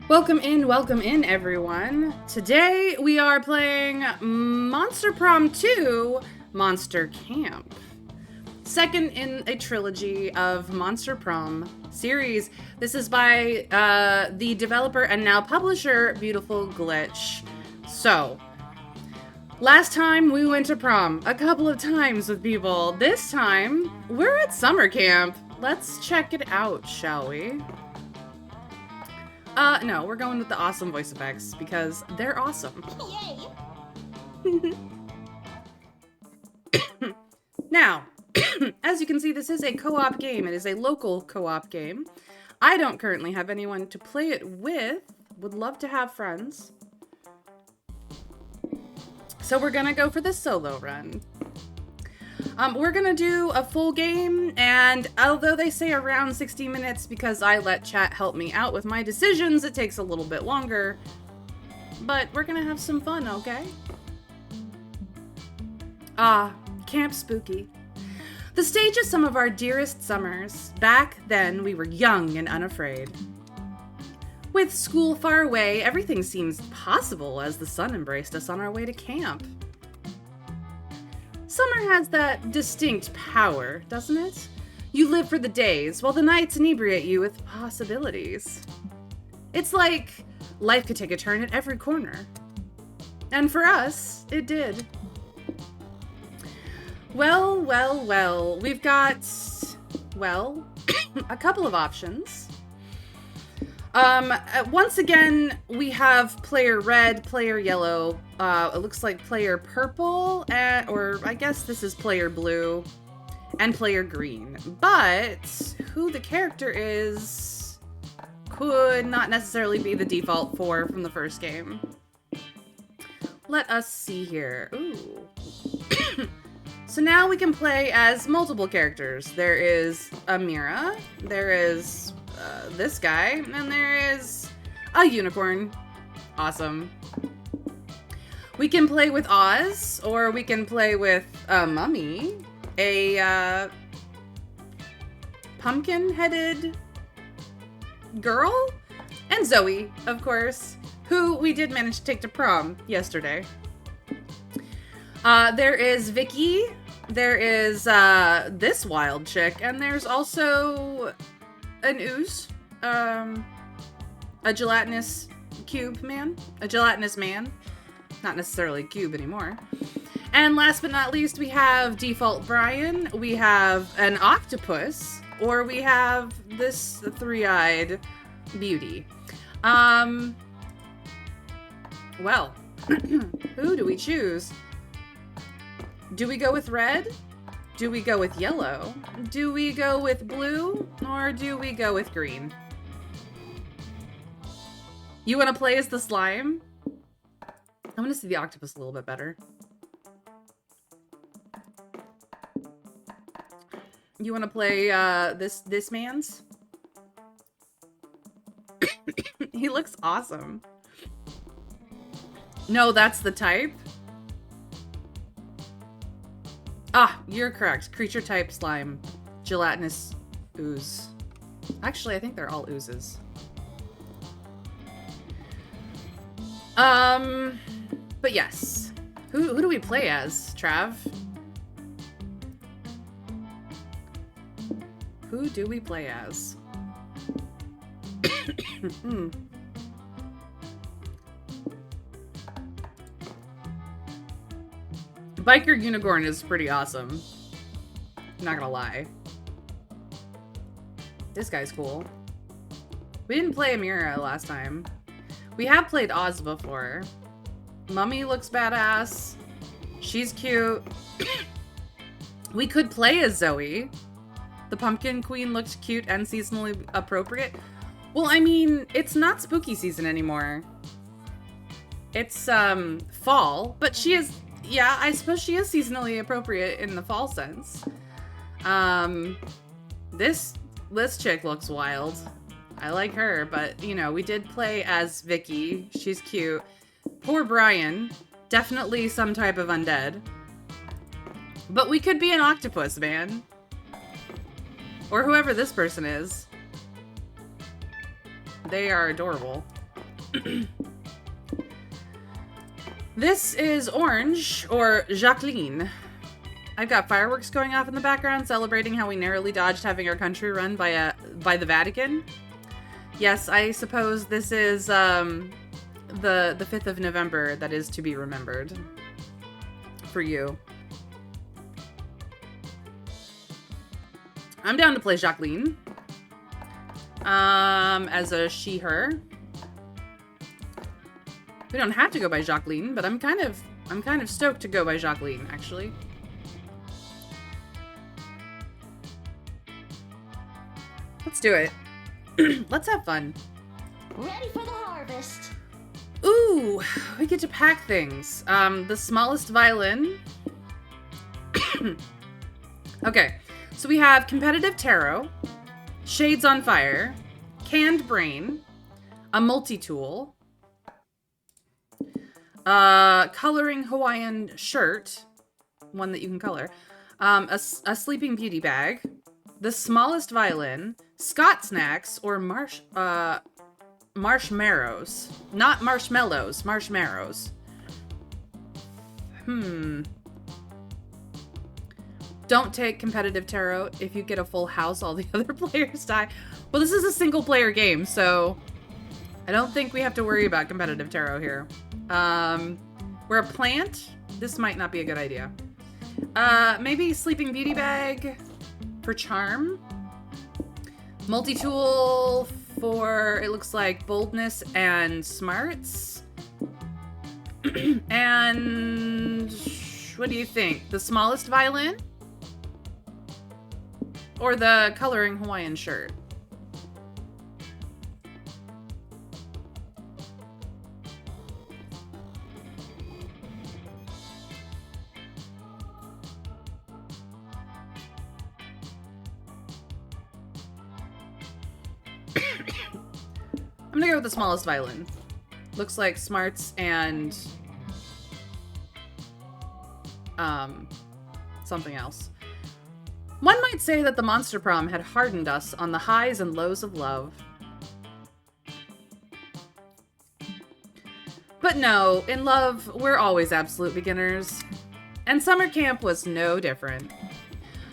Welcome in, everyone. Today we are playing Monster Prom 2 Monster Camp. Second in a trilogy of Monster Prom series. This is by the developer and now publisher, Beautiful Glitch. So, last time we went to prom a couple of times with people. This time, we're at summer camp. Let's check it out, shall we? No, we're going with the awesome voice effects because they're awesome. Yay! Now, as you can see, this is a co-op game. It is a local co-op game. I don't currently have anyone to play it with. Would love to have friends. So we're gonna go for the solo run. We're gonna do a full game, and although they say around 60 minutes because I let chat help me out with my decisions, it takes a little bit longer. But we're gonna have some fun, okay? Camp Spooky. The stage of some of our dearest summers. Back then, we were young and unafraid. With school far away, everything seems possible as the sun embraced us on our way to camp. Summer has that distinct power, doesn't it? You live for the days, while the nights inebriate you with possibilities. It's like life could take a turn at every corner. And for us, it did. Well, we've got, a couple of options. Once again, we have player red, player yellow, it looks like player purple, or I guess this is player blue, and player green. But who the character is could not necessarily be the default from the first game. Let us see here. Ooh. So now we can play as multiple characters. There is Amira, there is this guy, and there is a unicorn. Awesome. We can play with Oz, or we can play with a mummy, a pumpkin-headed girl, and Zoe, of course, who we did manage to take to prom yesterday. There is Vicky, there is this wild chick, and there's also an ooze, a gelatinous cube man, a gelatinous man, not necessarily a cube anymore. And last but not least, we have default Brian, we have an octopus, or we have this three-eyed beauty. Well, who do we choose? Do we go with red? Do we go with yellow? Do we go with blue? Or do we go with green? You want to play as the slime? I want to see the octopus a little bit better. You want to play this man's? He looks awesome. No, that's the type. You're correct. Creature type slime. Gelatinous ooze. Actually, I think they're all oozes. But yes. Who do we play as, Trav? Who do we play as? Biker Unicorn is pretty awesome. Not gonna lie. This guy's cool. We didn't play Amira last time. We have played Oz before. Mummy looks badass. She's cute. We could play as Zoe. The Pumpkin Queen looks cute and seasonally appropriate. Well, I mean, it's not spooky season anymore. It's, fall, but she is... Yeah, I suppose she is seasonally appropriate in the fall sense. This chick looks wild. I like her, but, you know, we did play as Vicky. She's cute. Poor Brian. Definitely some type of undead. But we could be an octopus, man. Or whoever this person is. They are adorable. This is Orange, or Jacqueline. I've got fireworks going off in the background, celebrating how we narrowly dodged having our country run by the Vatican. Yes, I suppose this is the 5th of November that is to be remembered for you. I'm down to play Jacqueline as a she/her. We don't have to go by Jacqueline, but I'm kind of stoked to go by Jacqueline, actually. Let's do it. Let's have fun. Ready for the harvest. Ooh, we get to pack things. The smallest violin. Okay, so we have competitive tarot, shades on fire, canned brain, a multi-tool, coloring Hawaiian shirt, one that you can color, a sleeping beauty bag, the smallest violin, Scott snacks, or marshmallows. Not marshmallows, marshmallows. Don't take competitive tarot. If you get a full house, all the other players die. Well, this is a single player game, so I don't think we have to worry about competitive tarot here. We're a plant. This might not be a good idea. Maybe sleeping beauty bag for charm. Multi-tool for, it looks like, boldness and smarts. And what do you think? The smallest violin? Or the coloring Hawaiian shirt? I'm gonna go with the smallest violin. Looks like smarts and something else. One might say that the Monster Prom had hardened us on the highs and lows of love. But no, in love, we're always absolute beginners. And summer camp was no different.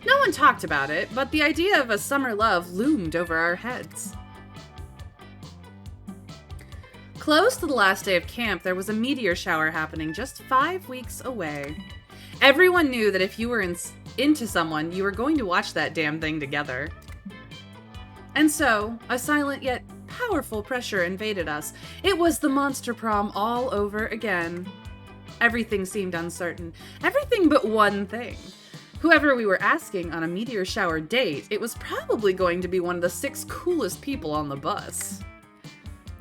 No one talked about it, but the idea of a summer love loomed over our heads. Close to the last day of camp, there was a meteor shower happening just 5 weeks away. Everyone knew that if you were into someone, you were going to watch that damn thing together. And so, a silent yet powerful pressure invaded us. It was the Monster Prom all over again. Everything seemed uncertain. Everything but one thing. Whoever we were asking on a meteor shower date, it was probably going to be one of the 6 coolest people on the bus.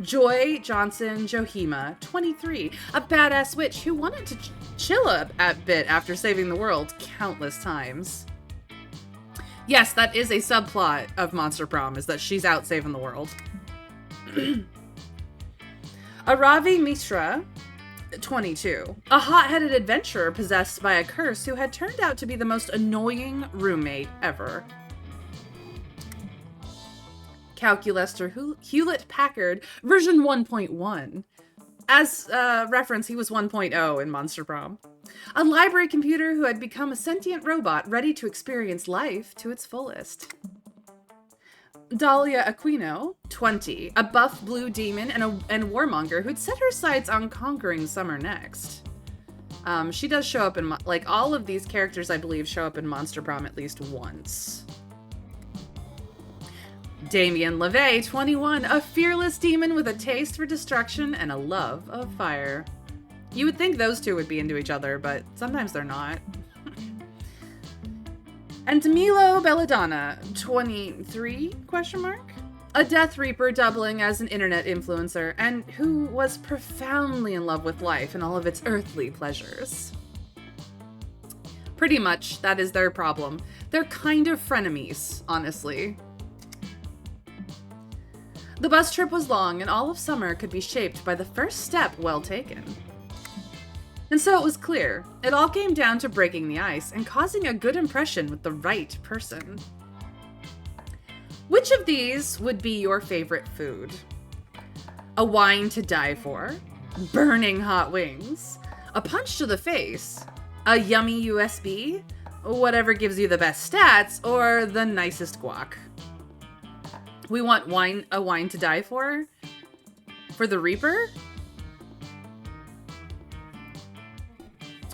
Joy Johnson Johima, 23, a badass witch who wanted to chill a bit after saving the world countless times. Yes, that is a subplot of Monster Prom, is that she's out saving the world. Aravi Mishra, 22, a hot-headed adventurer possessed by a curse who had turned out to be the most annoying roommate ever. Calculester Hewlett-Packard, version 1.1. As reference, he was 1.0 in Monster Prom. A library computer who had become a sentient robot ready to experience life to its fullest. Dahlia Aquino, 20, a buff blue demon and warmonger who'd set her sights on conquering summer next. She does show up in, like, all of these characters, I believe, show up in Monster Prom at least once. Damien LeVay, 21, a fearless demon with a taste for destruction and a love of fire. You would think those two would be into each other, but sometimes they're not. And Milo Belladonna, 23, question mark? A Death Reaper doubling as an internet influencer, and who was profoundly in love with life and all of its earthly pleasures. Pretty much, that is their problem. They're kind of frenemies, honestly. The bus trip was long, and all of summer could be shaped by the first step well taken. And so it was clear. It all came down to breaking the ice and causing a good impression with the right person. Which of these would be your favorite food? a wine to die for, burning hot wings, a punch to the face, a yummy USB, whatever gives you the best stats, or the nicest guac. We want a wine to die for the Reaper?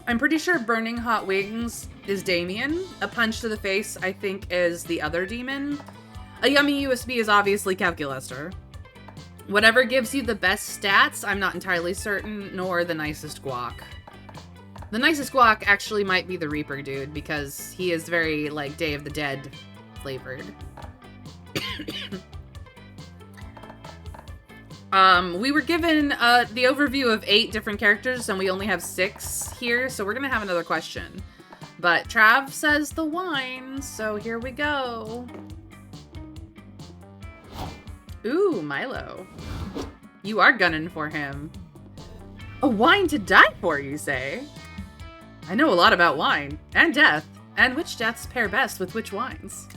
I'm pretty sure burning hot wings is Damien. A punch to the face, I think, is the other demon. A yummy USB is obviously Calculester. Whatever gives you the best stats, I'm not entirely certain, nor the nicest guac. The nicest guac actually might be the Reaper dude, because he is very, like, Day of the Dead flavored. We were given the overview of 8 different characters, and we only have 6 here, so we're gonna have another question. But Trav says the wine, so here we go. Ooh, Milo. You are gunning for him. A wine to die for, you say? I know a lot about wine, and death, and which deaths pair best with which wines.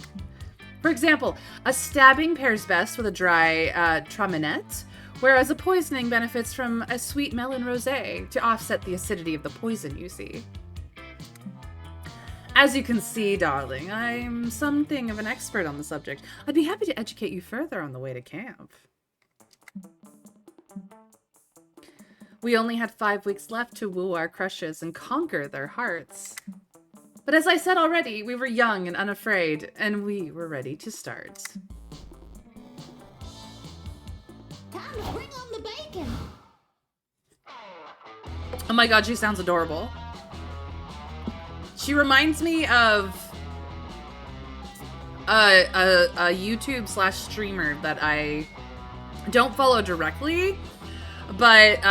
For example, a stabbing pairs best with a dry traminette, whereas a poisoning benefits from a sweet melon rosé to offset the acidity of the poison, you see. As you can see, darling, I'm something of an expert on the subject. I'd be happy to educate you further on the way to camp. We only had 5 weeks left to woo our crushes and conquer their hearts. But as I said already, we were young and unafraid, and we were ready to start. Time to bring on the bacon. Oh my god, she sounds adorable. She reminds me of a YouTube / streamer that I don't follow directly, but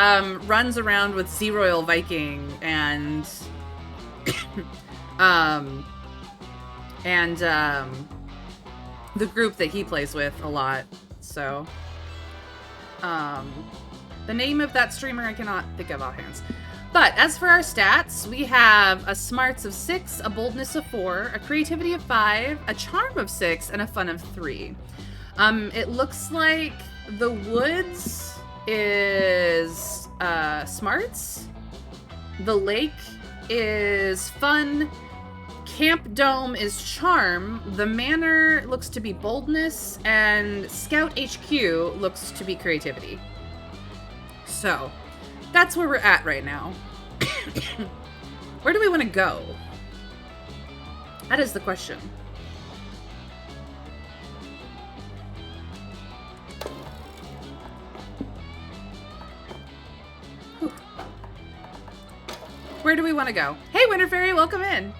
runs around with Sea Royal Viking and the group that he plays with a lot. So the name of that streamer I cannot think of offhand. But as for our stats, we have a smarts of 6, a boldness of 4, a creativity of 5, a charm of 6, and a fun of 3. It looks like the woods is smarts, the lake is fun, Camp Dome is charm, the manor looks to be boldness, and Scout HQ looks to be creativity. So that's where we're at right now. Where do we want to go? That is the question. Whew. Where do we want to go? Hey, Winter Fairy, welcome in.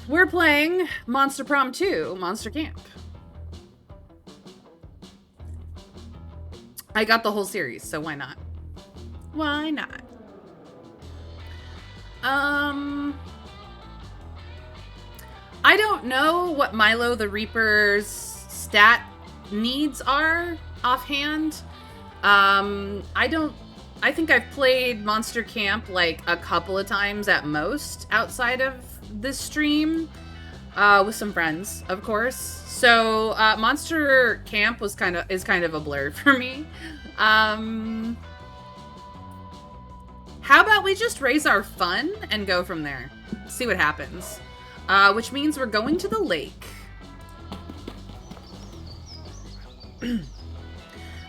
We're playing Monster Prom 2, Monster Camp. I got the whole series, so why not? Why not? I don't know what Milo the Reaper's stat needs are offhand. I think I've played Monster Camp like a couple of times at most outside of this stream, with some friends, of course. So Monster Camp is kind of a blur for me. How about we just raise our fun and go from there? See what happens. Which means we're going to the lake.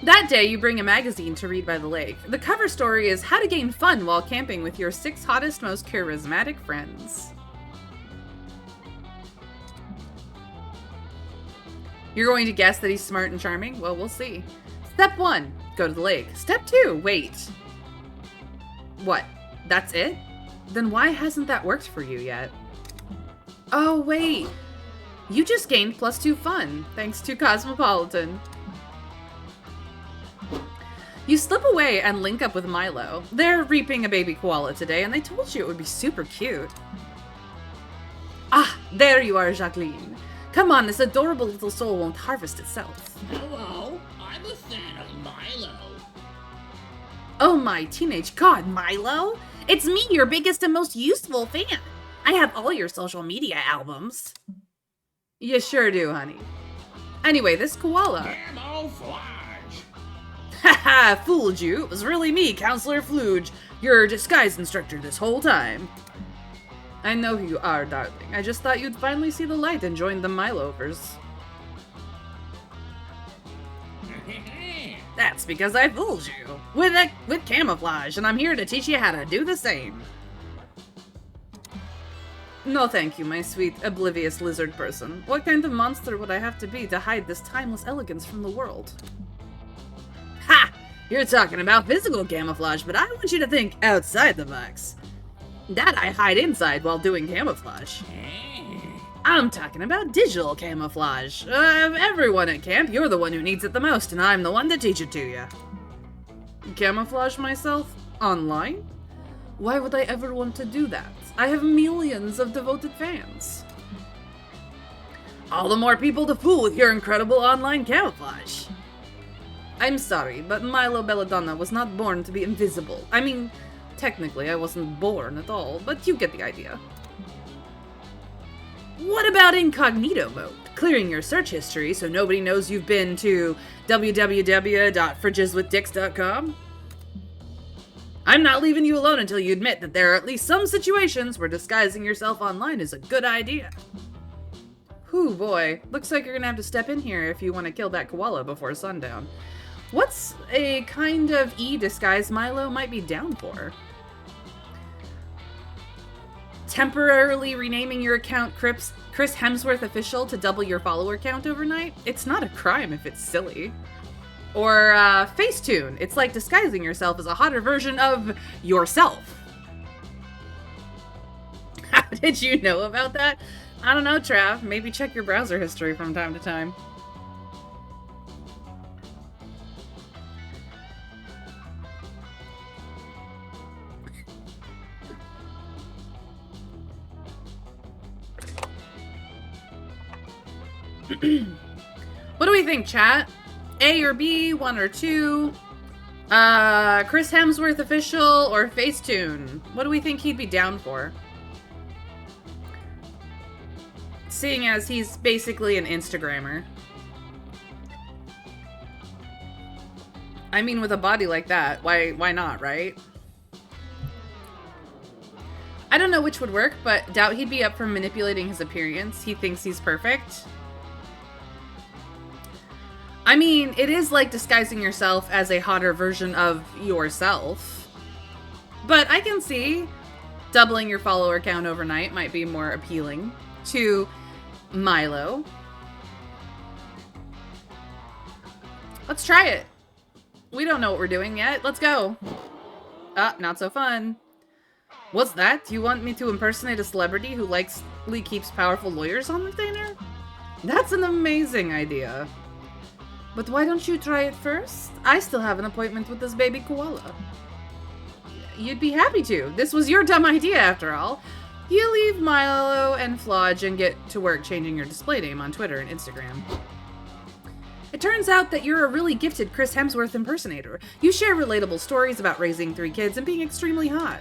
That day, you bring a magazine to read by the lake. The cover story is How to Gain Fun While Camping with Your 6 Hottest, Most Charismatic Friends. You're going to guess that he's smart and charming? Well, we'll see. Step 1, go to the lake. Step 2, wait. What? That's it? Then why hasn't that worked for you yet? Oh, wait. You just gained +2 fun, thanks to Cosmopolitan. You slip away and link up with Milo. They're reaping a baby koala today, and they told you it would be super cute. Ah, there you are, Jacqueline. Come on, this adorable little soul won't harvest itself. Hello, I'm a fan of Milo. Oh my teenage god, Milo! It's me, your biggest and most useful fan. I have all your social media albums. You sure do, honey. Anyway, this koala. Camouflage. Haha, fooled you. It was really me, Counselor Fluge, your disguise instructor this whole time. I know who you are, darling. I just thought you'd finally see the light and join the Milovers. That's because I fooled you with camouflage, and I'm here to teach you how to do the same. No thank you, my sweet, oblivious lizard person. What kind of monster would I have to be to hide this timeless elegance from the world? Ha! You're talking about physical camouflage, but I want you to think outside the box. That I hide inside while doing camouflage. I'm talking about digital camouflage. Everyone at camp, you're the one who needs it the most, and I'm the one to teach it to you. Camouflage myself? Online? Why would I ever want to do that? I have millions of devoted fans. All the more people to fool with your incredible online camouflage. I'm sorry, but Milo Belladonna was not born to be invisible. I mean, technically I wasn't born at all, but you get the idea. What about incognito mode? Clearing your search history so nobody knows you've been to www.fridgeswithdicks.com? I'm not leaving you alone until you admit that there are at least some situations where disguising yourself online is a good idea. Whew, boy. Looks like you're gonna have to step in here if you want to kill that koala before sundown. What's a kind of disguise Milo might be down for? Temporarily renaming your account Chris Hemsworth Official to double your follower count overnight? It's not a crime if it's silly. Or Facetune. It's like disguising yourself as a hotter version of yourself. How did you know about that? I don't know, Trav. Maybe check your browser history from time to time. What do we think, chat? A or B, 1 or 2? Chris Hemsworth Official or Facetune? What do we think he'd be down for? Seeing as he's basically an Instagrammer. I mean, with a body like that, why not, right? I don't know which would work, but doubt he'd be up for manipulating his appearance. He thinks he's perfect. I mean, it is like disguising yourself as a hotter version of yourself. But I can see doubling your follower count overnight might be more appealing to Milo. Let's try it. We don't know what we're doing yet. Let's go. Ah, not so fun. What's that? Do you want me to impersonate a celebrity who likely keeps powerful lawyers on retainer? That's an amazing idea. But why don't you try it first? I still have an appointment with this baby koala. You'd be happy to. This was your dumb idea, after all. You leave Milo and Flodge and get to work changing your display name on Twitter and Instagram. It turns out that you're a really gifted Chris Hemsworth impersonator. You share relatable stories about raising 3 kids and being extremely hot.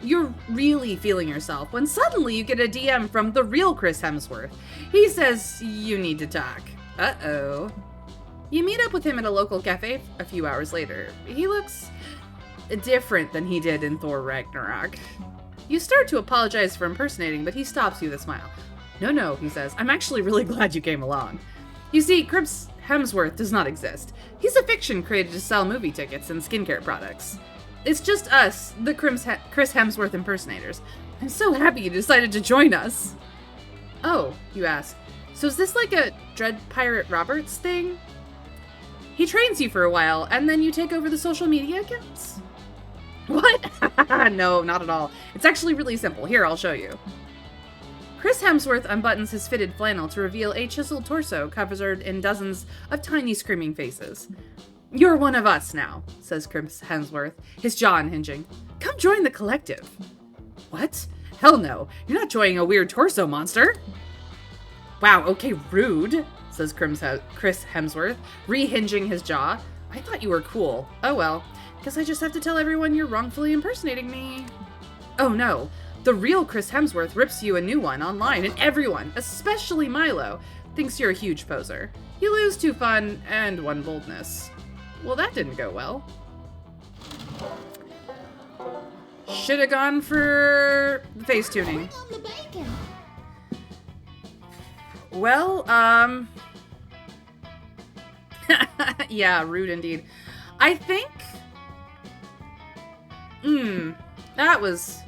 You're really feeling yourself when suddenly you get a DM from the real Chris Hemsworth. He says you need to talk. Uh-oh. You meet up with him at a local cafe a few hours later. He looks different than he did in Thor Ragnarok. You start to apologize for impersonating, but he stops you with a smile. No, he says. I'm actually really glad you came along. You see, Chris Hemsworth does not exist. He's a fiction created to sell movie tickets and skincare products. It's just us, the Chris Hemsworth impersonators. I'm so happy you decided to join us. Oh, you ask. So is this like a Dread Pirate Roberts thing? He trains you for a while, and then you take over the social media accounts? What? No, not at all. It's actually really simple. Here, I'll show you. Chris Hemsworth unbuttons his fitted flannel to reveal a chiseled torso covered in dozens of tiny screaming faces. You're one of us now, says Chris Hemsworth, his jaw unhinging. Come join the collective. What? Hell no. You're not joining a weird torso monster. Wow, okay, rude, says Chris Hemsworth, rehinging his jaw. I thought you were cool. Oh well, guess I just have to tell everyone you're wrongfully impersonating me. Oh no, the real Chris Hemsworth rips you a new one online, and everyone, especially Milo, thinks you're a huge poser. You lose 2 fun and 1 boldness. Well, that didn't go well. Should have gone for the face tuning. Bring on the bacon. Well, yeah, rude indeed. I think... that was...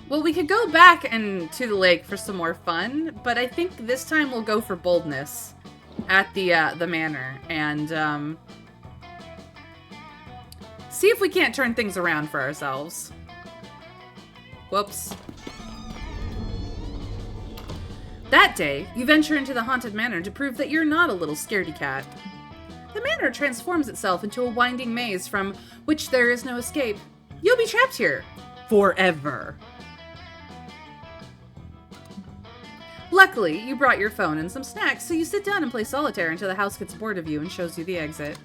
Well, we could go back and to the lake for some more fun, but I think this time we'll go for boldness at the manor, and, see if we can't turn things around for ourselves. Whoops. That day, you venture into the haunted manor to prove that you're not a little scaredy cat. The manor transforms itself into a winding maze from which there is no escape. You'll be trapped here. Forever. Luckily, you brought your phone and some snacks, so you sit down and play solitaire until the house gets bored of you and shows you the exit.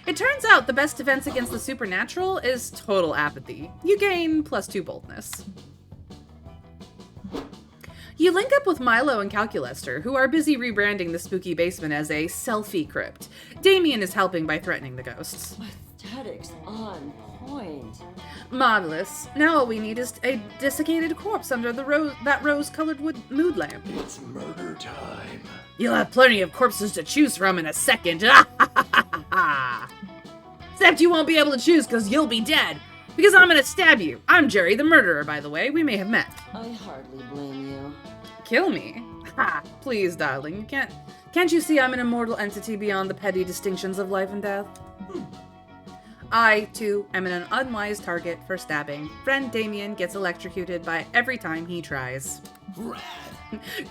It turns out the best defense against the supernatural is total apathy. You gain +2 boldness. You link up with Milo and Calculester, who are busy rebranding the spooky basement as a selfie crypt. Damien is helping by threatening the ghosts. Aesthetics on point. Marvelous. Now all we need is a desiccated corpse under the rose-colored mood lamp. It's murder time. You'll have plenty of corpses to choose from in a second. Except you won't be able to choose because you'll be dead. Because I'm gonna stab you. I'm Jerry the murderer, by the way. We may have met. I hardly blame you. Kill me? Ha! Please, darling. Can't you see I'm an immortal entity beyond the petty distinctions of life and death? I, too, am an unwise target for stabbing. Friend Damien gets electrocuted by every time he tries. Rad.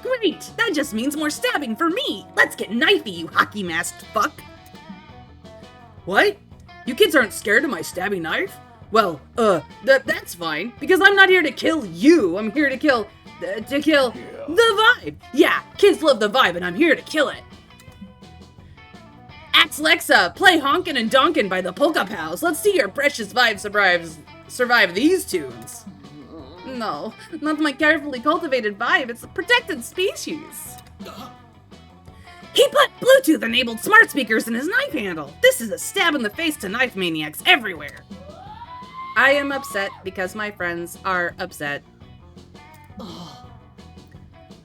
Great! That just means more stabbing for me! Let's get knifey, you hockey-masked fuck! What? You kids aren't scared of my stabby knife? Well, that's fine, because I'm not here to kill you. I'm here to kill the vibe. Yeah, kids love the vibe, and I'm here to kill it. Axe Lexa, play Honkin' and Donkin' by the Polka Pals. Let's see your precious vibe survive these tunes. No, not my carefully cultivated vibe. It's a protected species. He put Bluetooth-enabled smart speakers in his knife handle. This is a stab in the face to knife maniacs everywhere. I am upset because my friends are upset.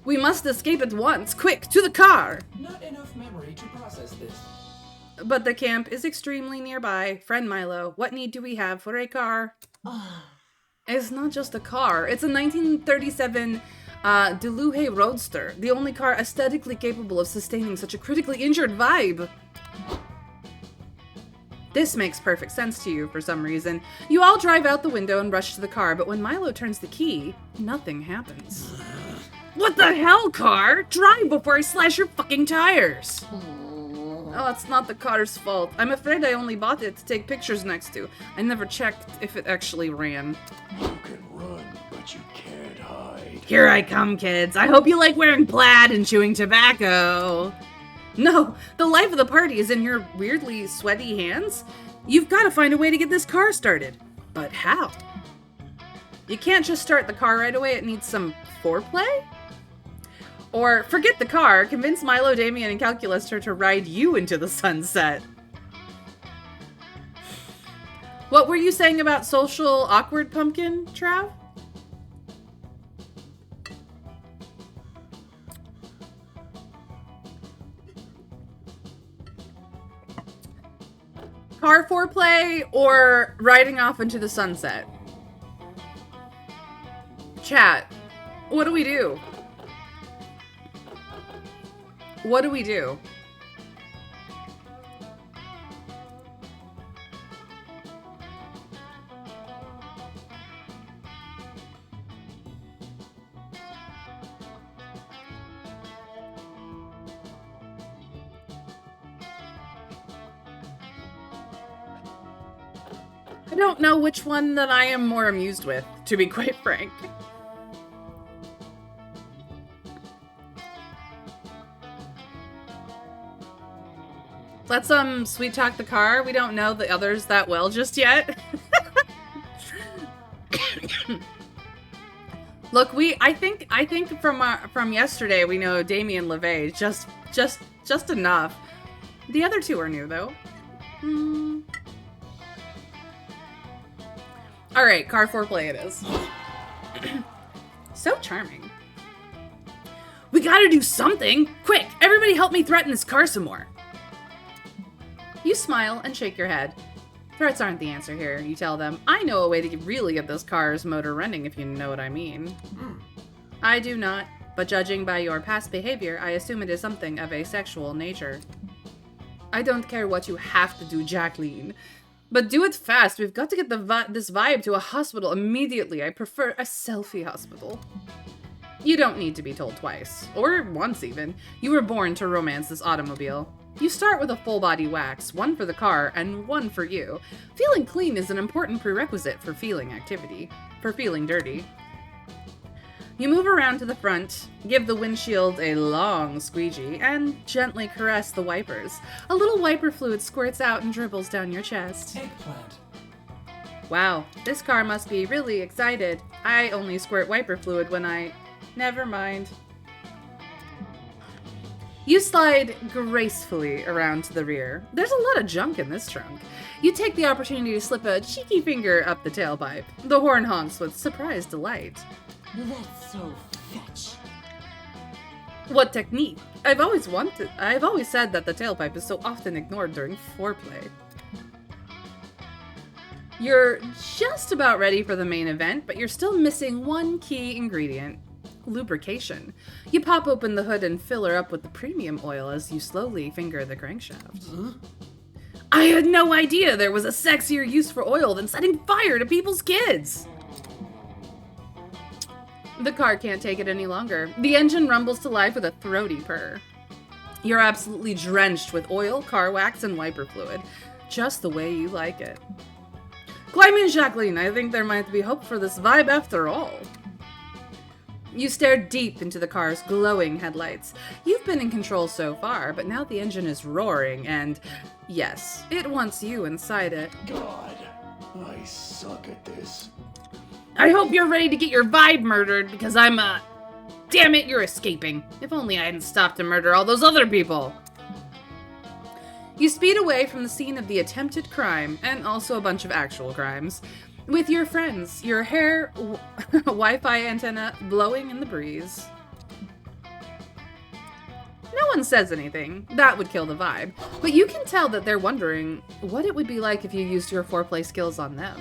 We must escape at once. Quick, to the car! Not enough memory to process this. But the camp is extremely nearby. Friend Milo, what need do we have for a car? It's not just a car. It's a 1937 Deluxe Roadster, the only car aesthetically capable of sustaining such a critically injured vibe. This makes perfect sense to you for some reason. You all drive out the window and rush to the car, but when Milo turns the key, nothing happens. What the hell, car? Drive before I slash your fucking tires! Oh, it's not the car's fault. I'm afraid I only bought it to take pictures next to. I never checked if it actually ran. You can run, but you can't hide. Here I come, kids. I hope you like wearing plaid and chewing tobacco. No, the life of the party is in your weirdly sweaty hands. You've got to find a way to get this car started. But how? You can't just start the car right away. It needs some foreplay? Or forget the car, convince Milo, Damien, and Calculester to ride you into the sunset. What were you saying about social awkward pumpkin, Trav? Car foreplay or riding off into the sunset? Chat, what do we do? What do we do? I don't know which one that I am more amused with, to be quite frank. Let's sweet talk the car. We don't know the others that well just yet. Look, I think from yesterday we know Damien LeVay just enough. The other two are new though. All right, car foreplay it is. So charming. We gotta do something! Quick, everybody help me threaten this car some more. You smile and shake your head. Threats aren't the answer here, you tell them. I know a way to really get this car's motor running, if you know what I mean. I do not, but judging by your past behavior, I assume it is something of a sexual nature. I don't care what you have to do, Jacqueline. But do it fast. We've got to get this vibe to a hospital immediately. I prefer a selfie hospital. You don't need to be told twice, or once even. You were born to romance this automobile. You start with a full-body wax, one for the car and one for you. Feeling clean is an important prerequisite for feeling dirty. You move around to the front, give the windshield a long squeegee, and gently caress the wipers. A little wiper fluid squirts out and dribbles down your chest. Eggplant. Wow, this car must be really excited. I only squirt wiper fluid when I... Never mind. You slide gracefully around to the rear. There's a lot of junk in this trunk. You take the opportunity to slip a cheeky finger up the tailpipe. The horn honks with surprised delight. That's so fetch. What technique? I've always said that the tailpipe is so often ignored during foreplay. You're just about ready for the main event, but you're still missing one key ingredient. Lubrication. You pop open the hood and fill her up with the premium oil as you slowly finger the crankshaft. I had no idea there was a sexier use for oil than setting fire to people's kids! The car can't take it any longer. The engine rumbles to life with a throaty purr. You're absolutely drenched with oil, car wax, and wiper fluid. Just the way you like it. Climb in, Jacqueline. I think there might be hope for this vibe after all. You stare deep into the car's glowing headlights. You've been in control so far, but now the engine is roaring and, yes, it wants you inside it. God, I suck at this. I hope you're ready to get your vibe murdered because I'm, damn it, you're escaping. If only I hadn't stopped to murder all those other people. You speed away from the scene of the attempted crime and also a bunch of actual crimes. With your friends, your hair Wi-Fi antenna blowing in the breeze. No one says anything. That would kill the vibe. But you can tell that they're wondering what it would be like if you used your foreplay skills on them.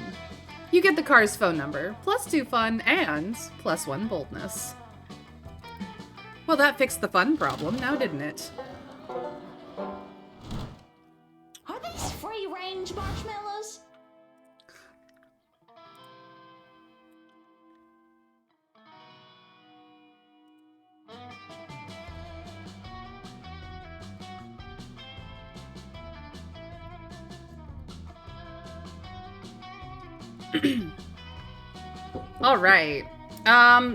You get the car's phone number, +2 fun, and +1 boldness. Well, that fixed the fun problem, now didn't it? Are these free-range marshmallows? All right.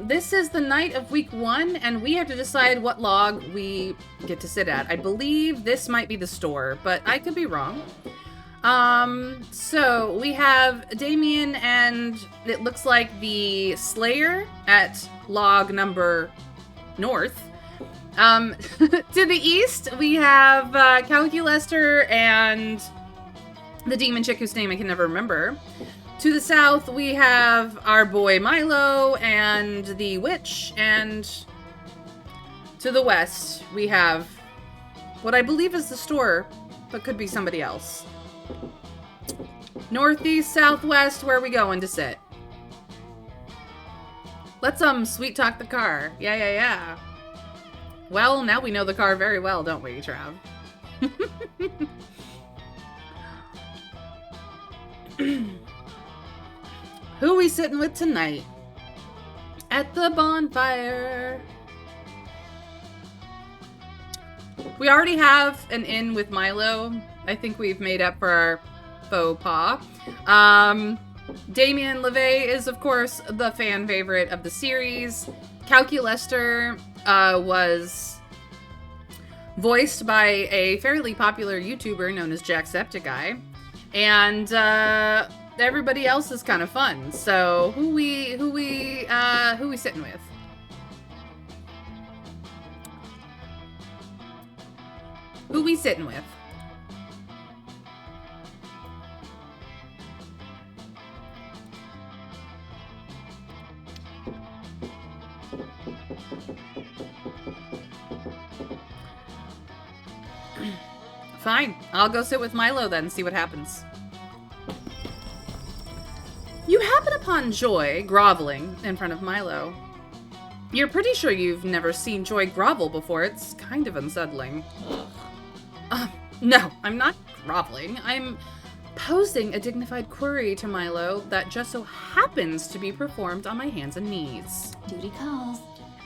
This is the night of week 1, and we have to decide what log we get to sit at. I believe this might be the store, but I could be wrong. So we have Damien and it looks like the Slayer at log number north. To the east, we have Calculester and the demon chick whose name I can never remember. To the south, we have our boy Milo and the witch, and to the west, we have what I believe is the store, but could be somebody else. Northeast, southwest, where are we going to sit? Let's, sweet talk the car. Yeah. Well, now we know the car very well, don't we, Trav? Who are we sitting with tonight? At the bonfire. We already have an in with Milo. I think we've made up for our faux pas. Damien LeVay is, of course, the fan favorite of the series. Calculester was voiced by a fairly popular YouTuber known as Jacksepticeye. And everybody else is kind of fun. So who we who we sitting with? Who we sitting with? Fine, I'll go sit with Milo then, see what happens. You happen upon Joy groveling in front of Milo. You're pretty sure you've never seen Joy grovel before. It's kind of unsettling. No, I'm not groveling. I'm posing a dignified query to Milo that just so happens to be performed on my hands and knees. Duty calls.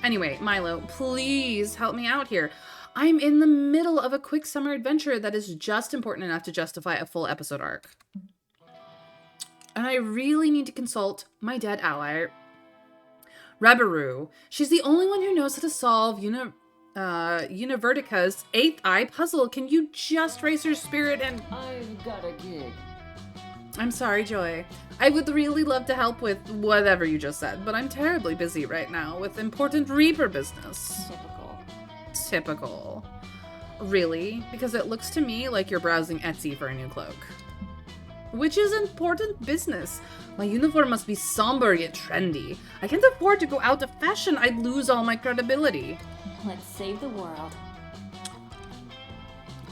Anyway, Milo, please help me out here. I'm in the middle of a quick summer adventure that is just important enough to justify a full episode arc. And I really need to consult my dead ally, Rebaru. She's the only one who knows how to solve Univertica's 8th eye puzzle. Can you just raise her spirit and... I've got a gig. I'm sorry, Joy. I would really love to help with whatever you just said, but I'm terribly busy right now with important Reaper business. Typical. Really? Because it looks to me like you're browsing Etsy for a new cloak. Which is important business. My uniform must be somber yet trendy. I can't afford to go out of fashion. I'd lose all my credibility. Let's save the world.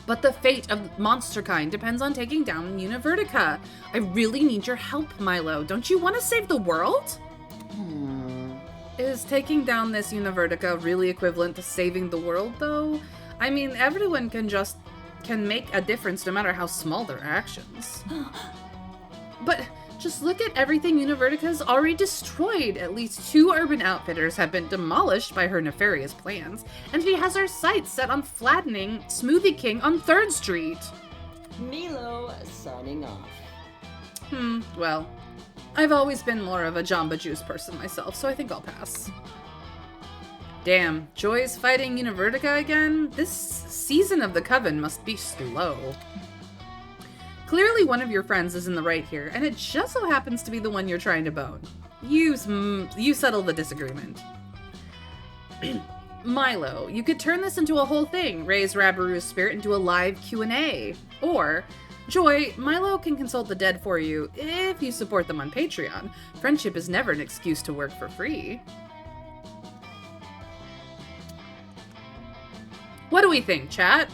But the fate of monsterkind depends on taking down Univertica. I really need your help, Milo. Don't you want to save the world? Is taking down this Univertica really equivalent to saving the world, though? I mean, everyone can make a difference no matter how small their actions. But just look at everything Univertica's already destroyed. At least 2 urban outfitters have been demolished by her nefarious plans, and she has her sights set on flattening Smoothie King on 3rd Street. Milo signing off. Well, I've always been more of a Jamba Juice person myself, so I think I'll pass. Damn, Joy's fighting Univertica again? This season of the Coven must be slow. Clearly one of your friends is in the right here, and it just so happens to be the one you're trying to bone. You settle the disagreement. Milo, you could turn this into a whole thing, raise Rabaru's spirit into a live Q&A. Or, Joy, Milo can consult the dead for you if you support them on Patreon. Friendship is never an excuse to work for free. What do we think, chat?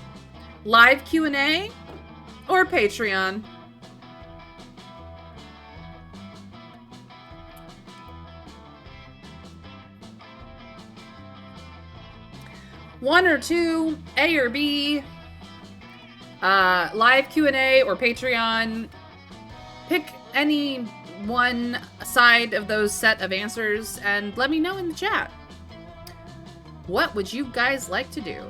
Live Q&A or Patreon? One or two, A or B. Live Q&A or Patreon. Pick any one side of those set of answers and let me know in the chat. What would you guys like to do?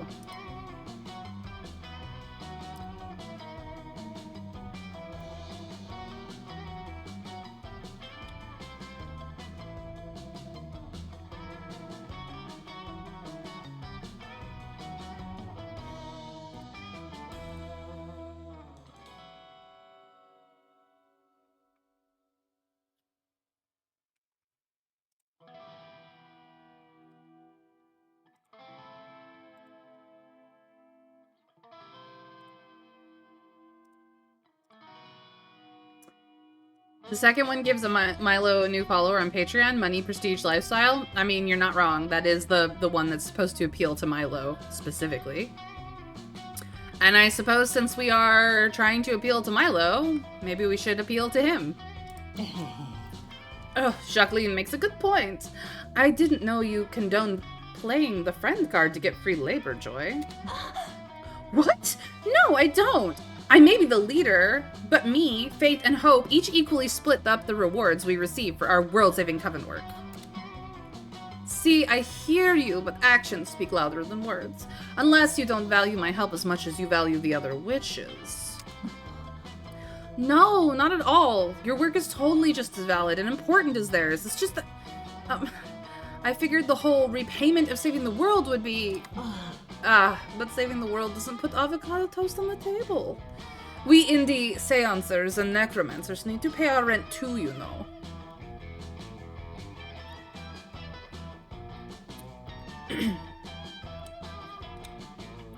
The second one gives Milo a new follower on Patreon, Money, Prestige, Lifestyle. I mean, you're not wrong. That is the one that's supposed to appeal to Milo, specifically. And I suppose since we are trying to appeal to Milo, maybe we should appeal to him. Oh, Jacqueline makes a good point. I didn't know you condoned playing the friend card to get free labor, Joy. What? No, I don't. I may be the leader, but me, Faith, and Hope each equally split up the rewards we receive for our world-saving coven work. See, I hear you, but actions speak louder than words. Unless you don't value my help as much as you value the other witches. No, not at all. Your work is totally just as valid and important as theirs. It's just that... I figured the whole repayment of saving the world would be... but saving the world doesn't put avocado toast on the table. We indie seancers and necromancers need to pay our rent too, you know.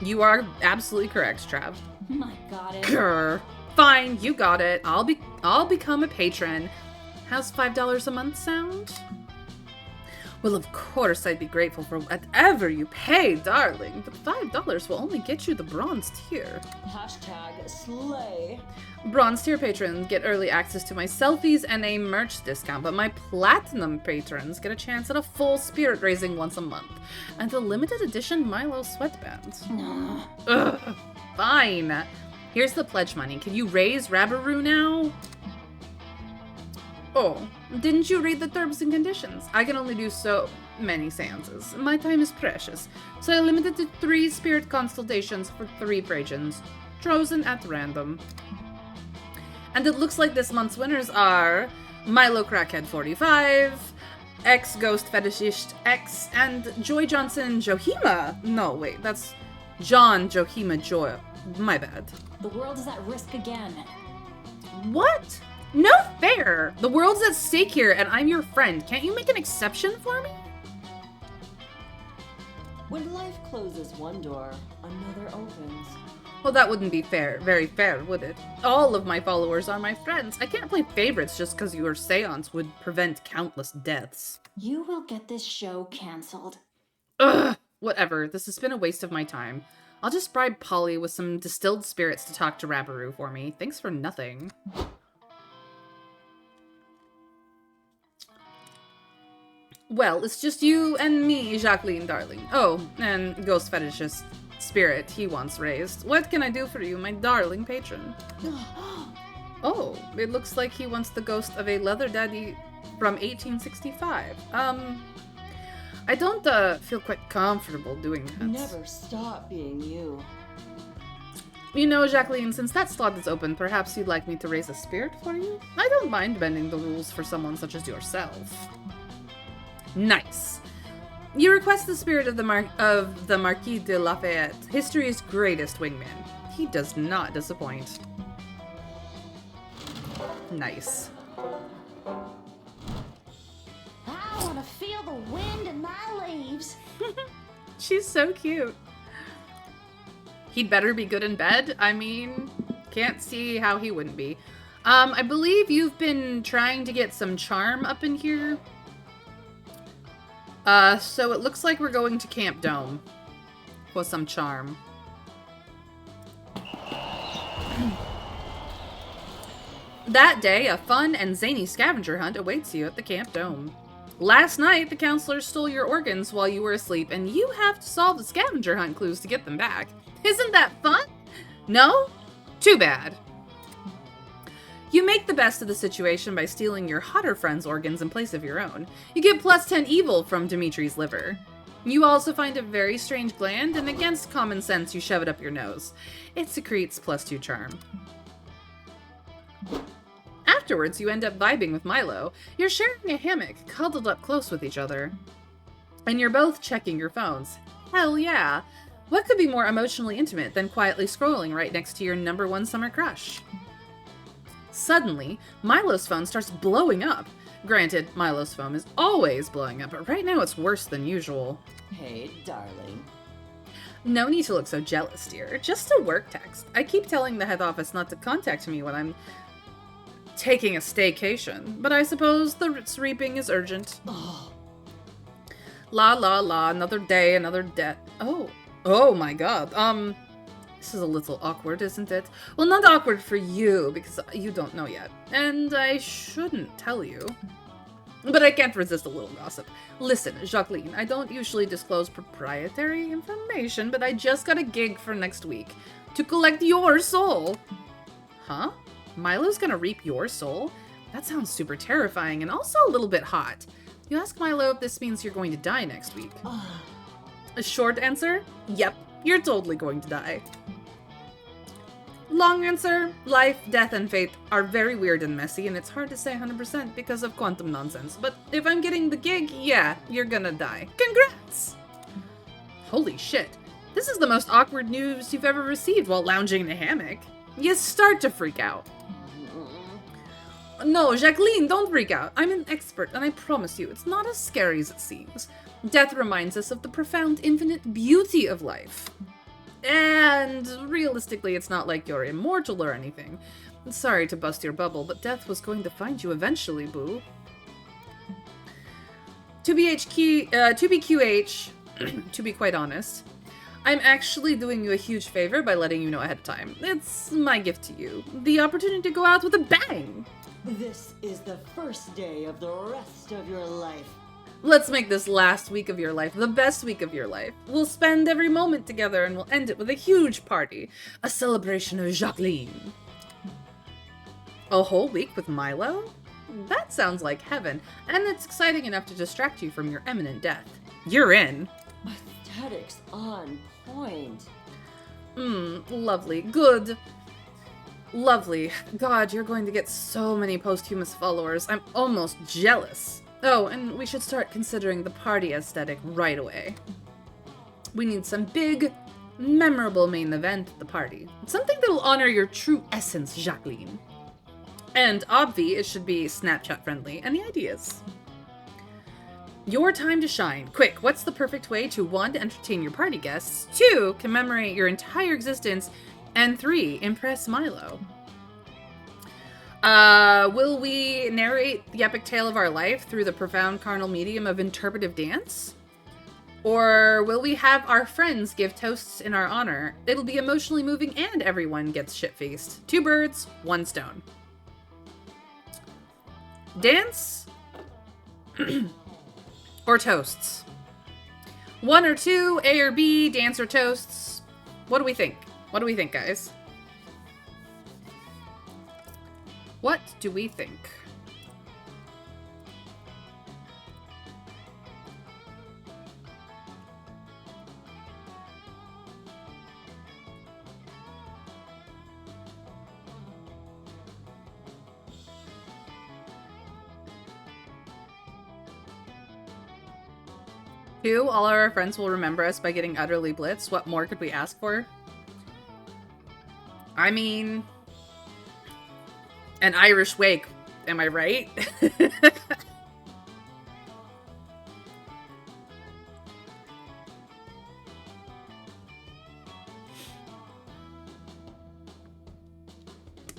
You are absolutely correct, Trav. My got it. Grr. Fine, you got it. I'll become a patron. How's $5 a month sound? Well, of course I'd be grateful for whatever you pay, darling, but $5 will only get you the bronze tier. Hashtag slay. Bronze tier patrons get early access to my selfies and a merch discount, but my platinum patrons get a chance at a full spirit raising once a month and a limited edition Milo sweatband. Ugh, fine. Here's the pledge money. Can you raise Rabaroo now? Oh, didn't you read the terms and conditions? I can only do so many seances. My time is precious, so I limited to 3 spirit consultations for 3 patrons, chosen at random. And it looks like this month's winners are Milo Crackhead 45, X Ghost Fetishist X, and Joy Johnson Johima. No, wait, that's John Johima Joy. My bad. The world is at risk again. What? No fair! The world's at stake here, and I'm your friend. Can't you make an exception for me? When life closes one door, another opens. Well, that wouldn't be fair. Very fair, would it? All of my followers are my friends. I can't play favorites just because your seance would prevent countless deaths. You will get this show canceled. Ugh! Whatever. This has been a waste of my time. I'll just bribe Polly with some distilled spirits to talk to Rabaroo for me. Thanks for nothing. Well, it's just you and me, Jacqueline, darling. Oh, and Ghost Fetishist Spirit he once raised. What can I do for you, my darling patron? Oh, it looks like he wants the ghost of a leather daddy from 1865. I don't, feel quite comfortable doing that. Never stop being you. You know, Jacqueline, since that slot is open, perhaps you'd like me to raise a spirit for you? I don't mind bending the rules for someone such as yourself. Nice. You request the spirit of the Marquis de Lafayette, history's greatest wingman. He does not disappoint. Nice. I want to feel the wind in my leaves. She's so cute. He'd better be good in bed. I mean, can't see how he wouldn't be. I believe you've been trying to get some charm up in here. So it looks like we're going to Camp Dome for some charm. That day, a fun and zany scavenger hunt awaits you at the Camp Dome. Last night, the counselors stole your organs while you were asleep, and you have to solve the scavenger hunt clues to get them back. Isn't that fun? No? Too bad. You make the best of the situation by stealing your hotter friend's organs in place of your own. You get plus 10 evil from Dimitri's liver. You also find a very strange gland, and against common sense, you shove it up your nose. It secretes plus 2 charm. Afterwards, you end up vibing with Milo. You're sharing a hammock, cuddled up close with each other. And you're both checking your phones. Hell yeah! What could be more emotionally intimate than quietly scrolling right next to your #1 summer crush? Suddenly, Milo's phone starts blowing up. Granted, Milo's phone is always blowing up, but right now it's worse than usual. Hey, darling. No need to look so jealous, dear. Just a work text. I keep telling the head office not to contact me when I'm taking a staycation, but I suppose the reaping is urgent. La la la, another day, another debt. Oh my god. This is a little awkward, isn't it? Well, not awkward for you, because you don't know yet. And I shouldn't tell you. But I can't resist a little gossip. Listen, Jacqueline, I don't usually disclose proprietary information, but I just got a gig for next week to collect your soul. Huh? Milo's gonna reap your soul? That sounds super terrifying and also a little bit hot. You ask Milo if this means you're going to die next week. A short answer? Yep, you're totally going to die. Long answer? Life, death, and fate are very weird and messy, and it's hard to say 100% because of quantum nonsense. But if I'm getting the gig, yeah, you're gonna die. Congrats! Holy shit. This is the most awkward news you've ever received while lounging in a hammock. You start to freak out. No, Jacqueline, don't freak out. I'm an expert, and I promise you, it's not as scary as it seems. Death reminds us of the profound, infinite beauty of life. And realistically, it's not like you're immortal or anything. Sorry to bust your bubble, but death was going to find you eventually, boo. To be QH, to be quite honest, I'm actually doing you a huge favor by letting you know ahead of time. It's my gift to you. The opportunity to go out with a bang! This is the first day of the rest of your life. Let's make this last week of your life the best week of your life. We'll spend every moment together and we'll end it with a huge party. A celebration of Jacqueline. A whole week with Milo? That sounds like heaven, and it's exciting enough to distract you from your imminent death. You're in. Aesthetics on point. Lovely. Good. Lovely. God, you're going to get so many posthumous followers. I'm almost jealous. Oh, and we should start considering the party aesthetic right away. We need some big, memorable main event at the party. Something that'll honor your true essence, Jacqueline. And obvi, it should be Snapchat friendly. Any ideas? Your time to shine. Quick, what's the perfect way to 1. Entertain your party guests, 2. Commemorate your entire existence, and 3. Impress Milo? Will we narrate the epic tale of our life through the profound carnal medium of interpretive dance? Or will we have our friends give toasts in our honor? It'll be emotionally moving and everyone gets shit-faced. 2 birds, 1 stone. Dance? Or toasts? 1 or 2, A or B, dance or toasts? What do we think? What do we think, guys? What do we think? Two, all our friends will remember us by getting utterly blitzed. What more could we ask for? I mean, an Irish wake, am I right?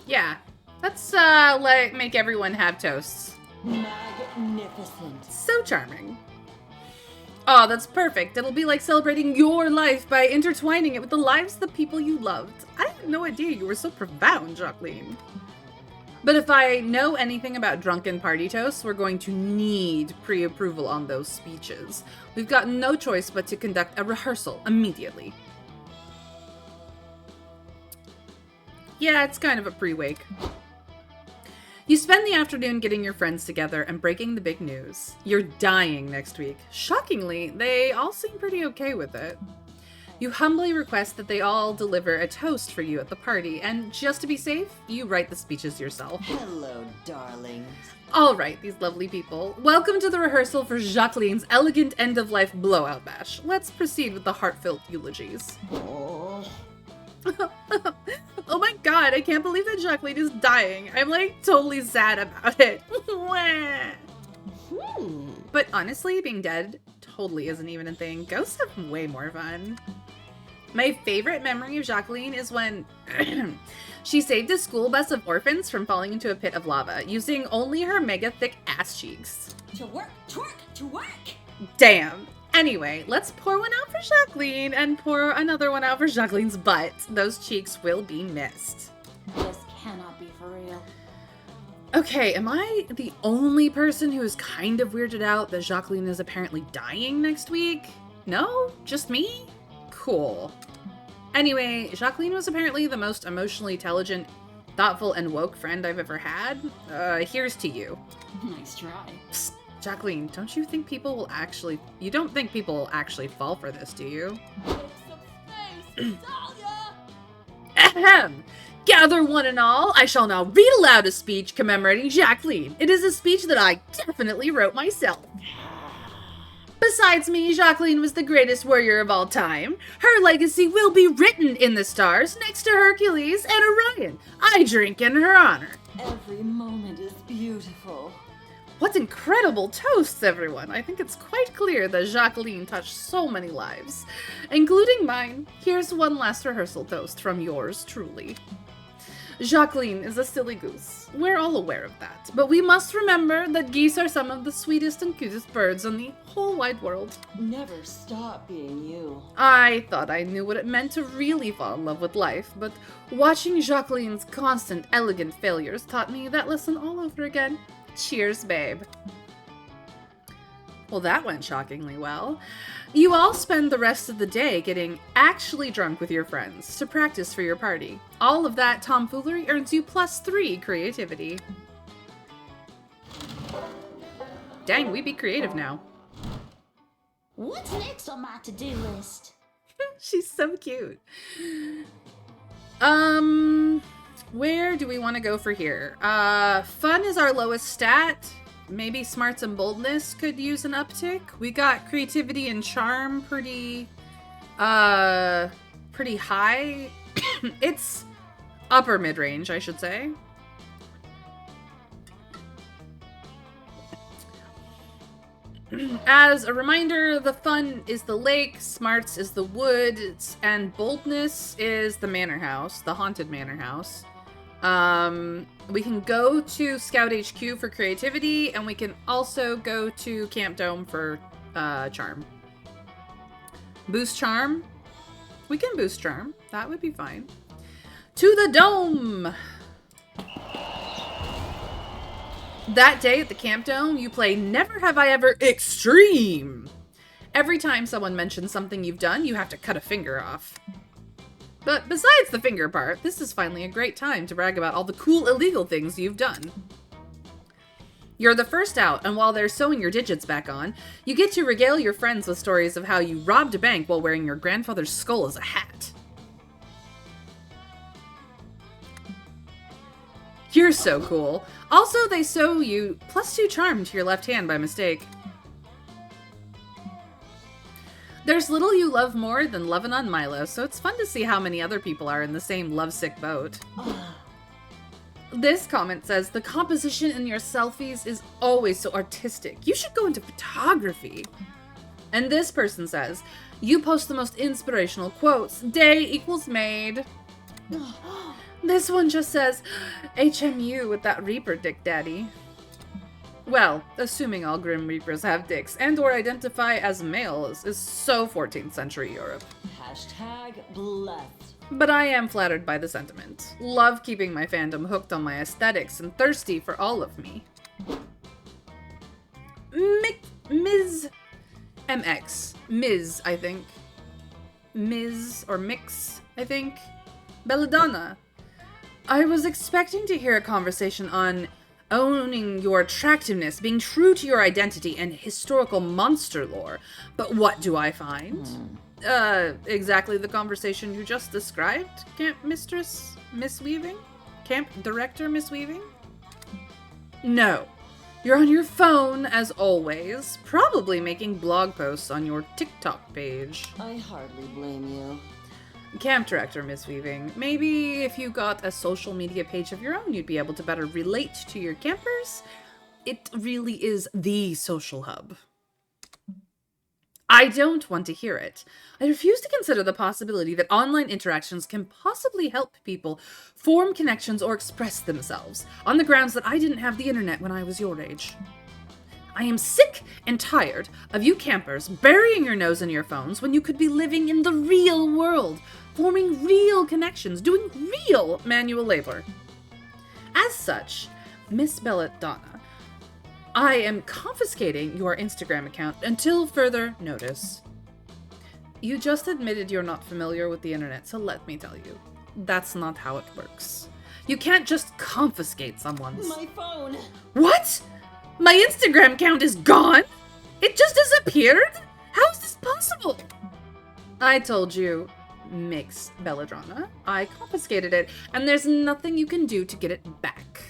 Yeah, let's make everyone have toasts. Magnificent. So charming. Oh, that's perfect. It'll be like celebrating your life by intertwining it with the lives of the people you loved. I had no idea you were so profound, Jacqueline. But if I know anything about drunken party toasts, we're going to need pre-approval on those speeches. We've got no choice but to conduct a rehearsal immediately. Yeah, it's kind of a pre-wake. You spend the afternoon getting your friends together and breaking the big news. You're dying next week. Shockingly, they all seem pretty okay with it. You humbly request that they all deliver a toast for you at the party, and just to be safe, you write the speeches yourself. Hello, darlings. All right, these lovely people. Welcome to the rehearsal for Jacqueline's elegant end-of-life blowout bash. Let's proceed with the heartfelt eulogies. Oh. Oh my god, I can't believe that Jacqueline is dying. I'm like totally sad about it. But honestly, being dead totally isn't even a thing. Ghosts have way more fun. My favorite memory of Jacqueline is when she saved a school bus of orphans from falling into a pit of lava using only her mega thick ass cheeks. To work, twerk, to work. Damn. Anyway, let's pour one out for Jacqueline and pour another one out for Jacqueline's butt. Those cheeks will be missed. This cannot be for real. Okay, am I the only person who is kind of weirded out that Jacqueline is apparently dying next week? No? Just me? Cool. Anyway, Jacqueline was apparently the most emotionally intelligent, thoughtful, and woke friend I've ever had. Here's to you. Nice try. Psst, Jacqueline, don't you think people will actually... You don't think people will actually fall for this, do you? Ahem! Gather one and all, I shall now read aloud a speech commemorating Jacqueline. It is a speech that I definitely wrote myself. Besides me, Jacqueline was the greatest warrior of all time. Her legacy will be written in the stars next to Hercules and Orion. I drink in her honor. Every moment is beautiful. What incredible toasts, everyone! I think it's quite clear that Jacqueline touched so many lives, including mine. Here's one last rehearsal toast from yours truly. Jacqueline is a silly goose. We're all aware of that. But we must remember that geese are some of the sweetest and cutest birds in the whole wide world. Never stop being you. I thought I knew what it meant to really fall in love with life, but watching Jacqueline's constant, elegant failures taught me that lesson all over again. Cheers, babe. Well, that went shockingly well. You all spend the rest of the day getting actually drunk with your friends to practice for your party. All of that tomfoolery earns you +3 creativity. Dang, we be creative now. What's next on my to-do list? She's so cute. Where do we want to go for here? Fun is our lowest stat. Maybe smarts and boldness could use an uptick. We got creativity and charm pretty high. It's upper mid-range, I should say. As a reminder, the fun is the lake, smarts is the woods, and boldness is the manor house, the haunted manor house. We can go to Scout HQ for creativity, and we can also go to Camp Dome for charm. Boost charm? We can boost charm. That would be fine. To the dome! That day at the Camp Dome, you play Never Have I Ever Extreme! Every time someone mentions something you've done, you have to cut a finger off. But besides the finger part, this is finally a great time to brag about all the cool illegal things you've done. You're the first out, and while they're sewing your digits back on, you get to regale your friends with stories of how you robbed a bank while wearing your grandfather's skull as a hat. You're so cool. Also, they sew you +2 charm to your left hand by mistake. There's little you love more than loving on Milo, so it's fun to see how many other people are in the same lovesick boat. This comment says, the composition in your selfies is always so artistic. You should go into photography. And this person says, you post the most inspirational quotes. Day equals made. This one just says, HMU with that Reaper dick daddy. Well, assuming all Grim Reapers have dicks and or identify as males is so 14th century Europe. Hashtag blessed. But I am flattered by the sentiment. Love keeping my fandom hooked on my aesthetics and thirsty for all of me. Ms. MX. Ms, I think. Ms. or Mix, I think. Belladonna. I was expecting to hear a conversation on owning your attractiveness, being true to your identity, and historical monster lore. But what do I find? Exactly the conversation you just described, Camp Mistress Miss Weaving? Camp Director Miss Weaving? No. You're on your phone, as always, probably making blog posts on your TikTok page. I hardly blame you. Camp Director Miss Weaving, maybe if you got a social media page of your own, you'd be able to better relate to your campers. It really is the social hub. I don't want to hear it. I refuse to consider the possibility that online interactions can possibly help people form connections or express themselves, on the grounds that I didn't have the internet when I was your age. I am sick and tired of you campers burying your nose in your phones when you could be living in the real world, forming real connections, doing real manual labor. As such, Miss Belladonna, I am confiscating your Instagram account until further notice. You just admitted you're not familiar with the internet, so let me tell you, that's not how it works. You can't just confiscate someone's... My phone! What? My Instagram account is gone? It just disappeared? How is this possible? I told you, Mix Belladonna. I confiscated it, and there's nothing you can do to get it back.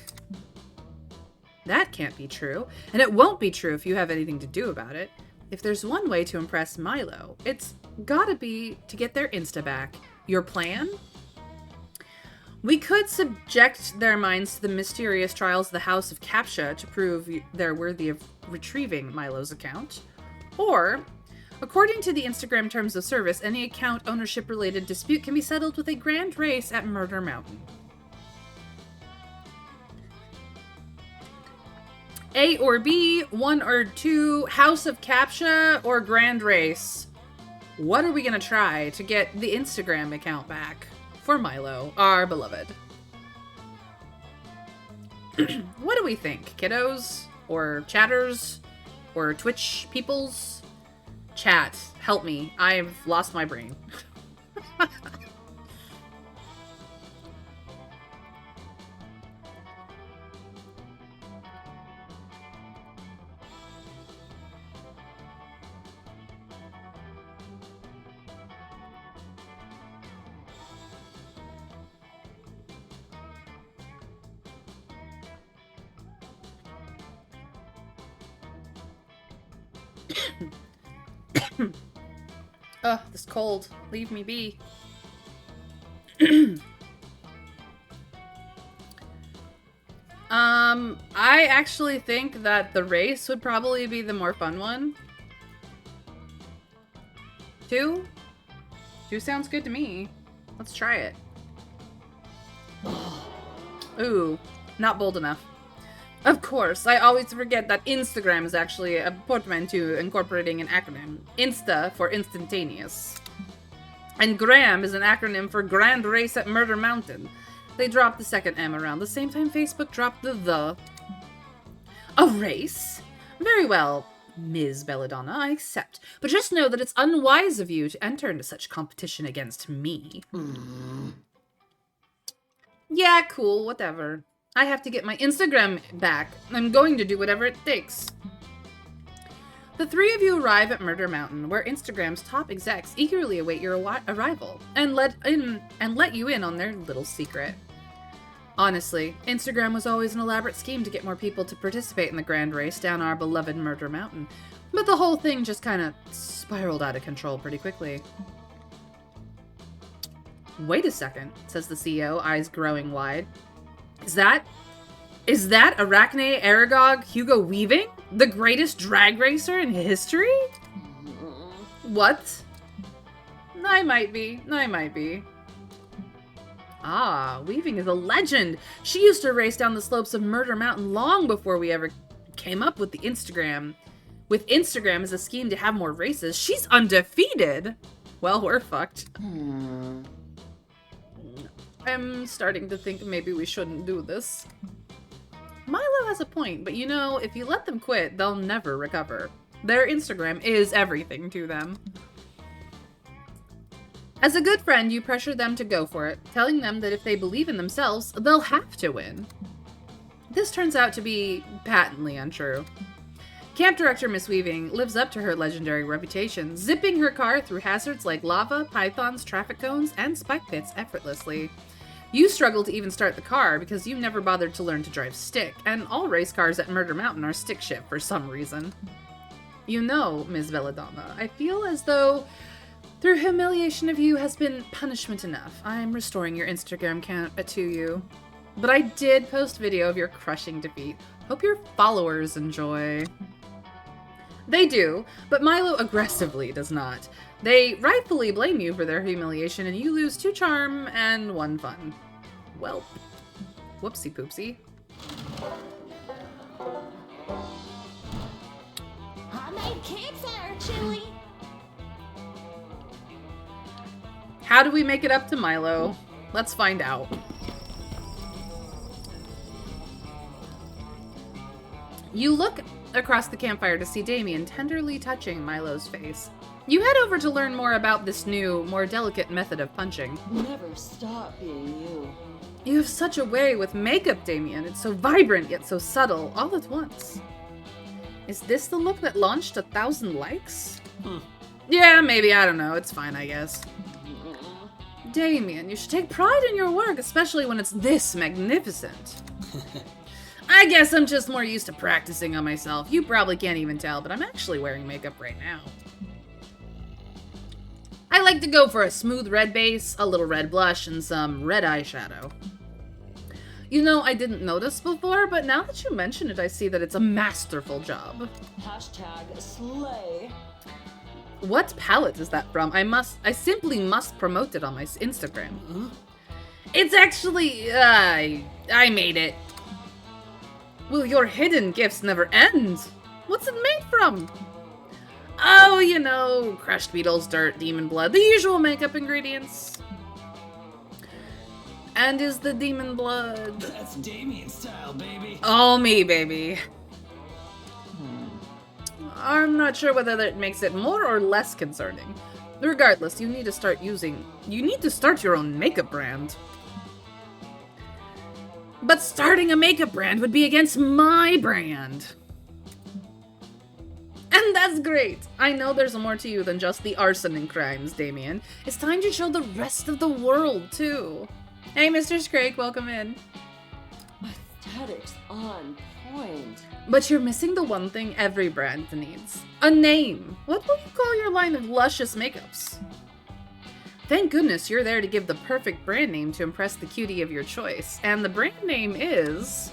That can't be true, and it won't be true if you have anything to do about it. If there's one way to impress Milo, it's gotta be to get their Insta back. Your plan? We could subject their minds to the mysterious trials of the House of Captcha to prove they're worthy of retrieving Milo's account. Or, according to the Instagram terms of service, any account ownership-related dispute can be settled with a grand race at Murder Mountain. A or B, 1 or 2, House of Captcha, or Grand Race. What are we gonna try to get the Instagram account back for Milo, our beloved? What do we think, kiddos? Or chatters? Or Twitch peoples? Chat, help me. I've lost my brain. Ugh, this cold. Leave me be. I actually think that the race would probably be the more fun one. 2? 2 sounds good to me. Let's try it. Ooh, not bold enough. Of course, I always forget that Instagram is actually a portmanteau incorporating an acronym. Insta for instantaneous. And Gram is an acronym for Grand Race at Murder Mountain. They dropped the second M around the same time Facebook dropped the. A race? Very well, Ms. Belladonna, I accept. But just know that it's unwise of you to enter into such competition against me. Yeah, cool, whatever. I have to get my Instagram back. I'm going to do whatever it takes. The 3 of you arrive at Murder Mountain, where Instagram's top execs eagerly await your arrival and let you in on their little secret. Honestly, Instagram was always an elaborate scheme to get more people to participate in the grand race down our beloved Murder Mountain, but the whole thing just kind of spiraled out of control pretty quickly. Wait a second, says the CEO, eyes growing wide. Is that Arachne Aragog Hugo Weaving? The greatest drag racer in history? What? I might be. Ah, Weaving is a legend. She used to race down the slopes of Murder Mountain long before we ever came up with the Instagram. With Instagram as a scheme to have more races, she's undefeated. Well, we're fucked. I'm starting to think maybe we shouldn't do this. Milo has a point, but you know, if you let them quit, they'll never recover. Their Instagram is everything to them. As a good friend, you pressure them to go for it, telling them that if they believe in themselves, they'll have to win. This turns out to be patently untrue. Camp Director Miss Weaving lives up to her legendary reputation, zipping her car through hazards like lava, pythons, traffic cones, and spike pits effortlessly. You struggle to even start the car because you never bothered to learn to drive stick, and all race cars at Murder Mountain are stick shift for some reason. You know, Ms. Belladonna, I feel as though through humiliation of you has been punishment enough. I'm restoring your Instagram account to you. But I did post video of your crushing defeat. Hope your followers enjoy. They do, but Milo aggressively does not. They rightfully blame you for their humiliation, and you lose 2 charm and 1 fun. Welp. Whoopsie poopsie. I made campfire chili. How do we make it up to Milo? Let's find out. You look across the campfire to see Damien tenderly touching Milo's face. You head over to learn more about this new, more delicate method of punching. Never stop being you. You have such a way with makeup, Damien. It's so vibrant yet so subtle, all at once. Is this the look that launched 1,000 likes? Yeah, maybe, I don't know. It's fine, I guess. Damien, you should take pride in your work, especially when it's this magnificent. I guess I'm just more used to practicing on myself. You probably can't even tell, but I'm actually wearing makeup right now. I like to go for a smooth red base, a little red blush, and some red eyeshadow. You know, I didn't notice before, but now that you mention it, I see that it's a masterful job. Hashtag slay. What palette is that from? I simply must promote it on my Instagram. It's actually, I made it. Will your hidden gifts never end? What's it made from? Oh, you know, crushed beetles, dirt, demon blood, the usual makeup ingredients. And is the demon blood? That's Damien style, baby. All me, baby. I'm not sure whether that makes it more or less concerning. Regardless, you need to start your own makeup brand. But starting a makeup brand would be against my brand. And that's great. I know there's more to you than just the arson and crimes, Damien. It's time to show the rest of the world, too. Hey, Mr. Scrake, welcome in. Aesthetics on point. But you're missing the one thing every brand needs. A name. What will you call your line of luscious makeups? Thank goodness you're there to give the perfect brand name to impress the cutie of your choice. And the brand name is...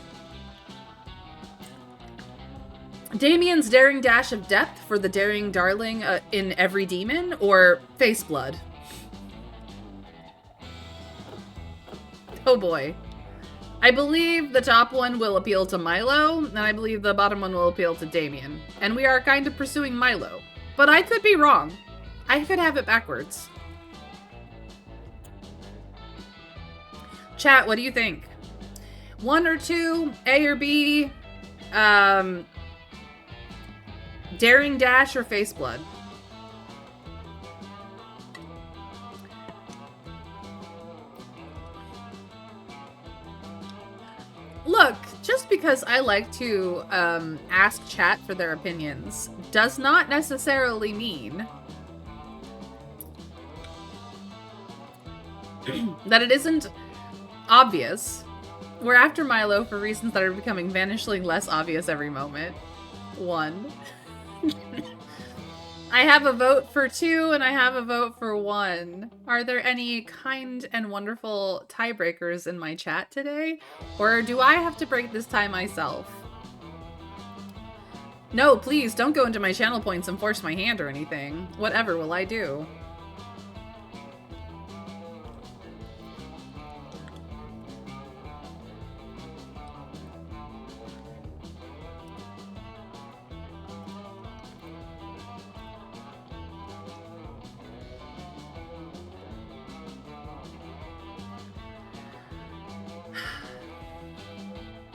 Damien's Daring Dash of Depth for the Daring Darling in Every Demon, or Face Blood. Oh boy. I believe the top one will appeal to Milo, and I believe the bottom one will appeal to Damien. And we are kind of pursuing Milo. But I could be wrong. I could have it backwards. Chat, what do you think? 1 or 2, A or B, Daring Dash or Face Blood? Look, just because I like to ask chat for their opinions does not necessarily mean that it isn't obvious. We're after Milo for reasons that are becoming vanishingly less obvious every moment. 1. I have a vote for 2 and I have a vote for 1. Are there any kind and wonderful tiebreakers in my chat today? Or do I have to break this tie myself? No, please don't go into my channel points and force my hand or anything. Whatever will I do?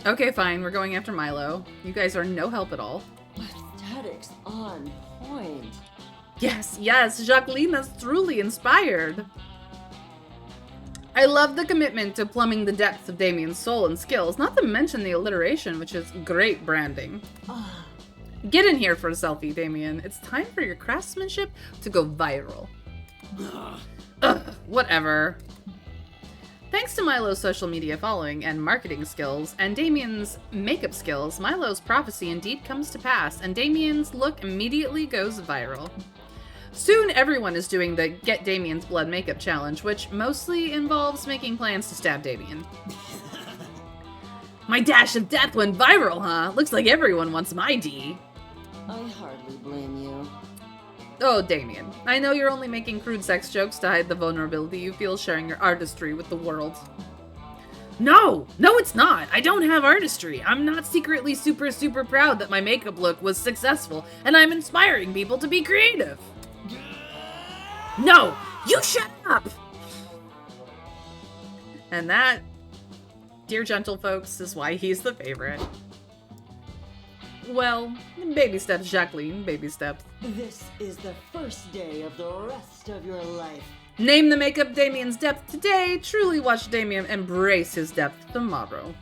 Okay, fine. We're going after Milo. You guys are no help at all. Aesthetics on point. Yes, yes, Jacqueline is truly inspired. I love the commitment to plumbing the depths of Damien's soul and skills, not to mention the alliteration, which is great branding. Get in here for a selfie, Damien. It's time for your craftsmanship to go viral. Ugh, whatever. Thanks to Milo's social media following and marketing skills, and Damien's makeup skills, Milo's prophecy indeed comes to pass, and Damien's look immediately goes viral. Soon everyone is doing the Get Damien's Blood makeup challenge, which mostly involves making plans to stab Damien. My dash of death went viral, huh? Looks like everyone wants my D. I hardly blame you. Oh, Damien, I know you're only making crude sex jokes to hide the vulnerability you feel sharing your artistry with the world. No, it's not. I don't have artistry. I'm not secretly super proud that my makeup look was successful, and I'm inspiring people to be creative. No, you shut up! And that, dear gentle folks, is why he's the favorite. Well, baby steps, Jacqueline, baby steps. This is the first day of the rest of your life. Name the makeup Damien's depth today. Truly watch Damien embrace his depth tomorrow.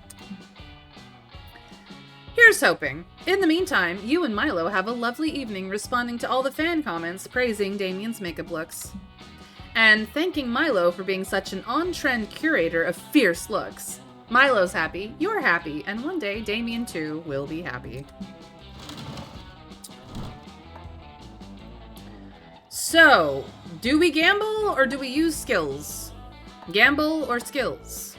Here's hoping. In the meantime, you and Milo have a lovely evening responding to all the fan comments praising Damien's makeup looks. And thanking Milo for being such an on-trend curator of fierce looks. Milo's happy, you're happy, and one day Damien too will be happy. So, do we gamble or do we use skills? Gamble or skills?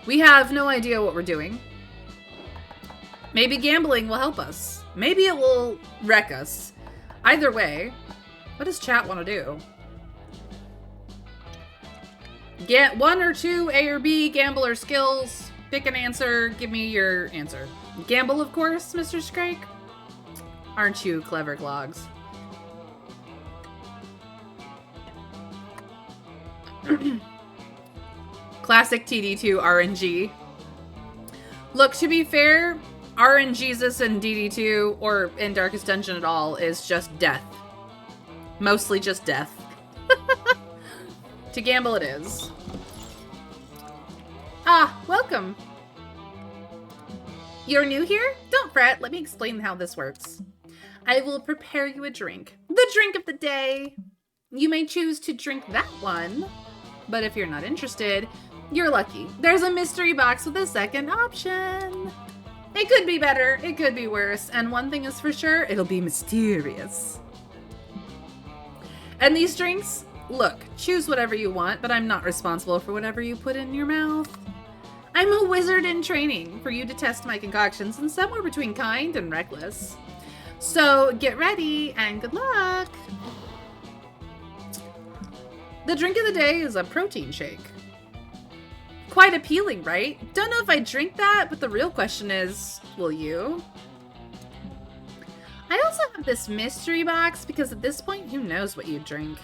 We have no idea what we're doing. Maybe gambling will help us. Maybe it will wreck us. Either way, what does chat want to do? Get 1 or 2, A or B, gamble or skills. Pick an answer. Give me your answer. Gamble, of course, Mr. Scrake. Aren't you clever, Clogs? Classic TD2 RNG. Look, to be fair, RNGesus in DD2 or in Darkest Dungeon at all is just death. Mostly just death. To gamble it is. Ah, welcome. You're new here? Don't fret, let me explain how this works. I will prepare you a drink. The drink of the day. You may choose to drink that one, but if you're not interested, you're lucky. There's a mystery box with a second option. It could be better, it could be worse, and one thing is for sure, it'll be mysterious. And these drinks, look, choose whatever you want, but I'm not responsible for whatever you put in your mouth. I'm a wizard in training for you to test my concoctions, and somewhere between kind and reckless. So get ready and good luck. The drink of the day is a protein shake. Quite appealing, right? Don't know if I drink that, but the real question is, will you? I also have this mystery box because at this point, who knows what you drink?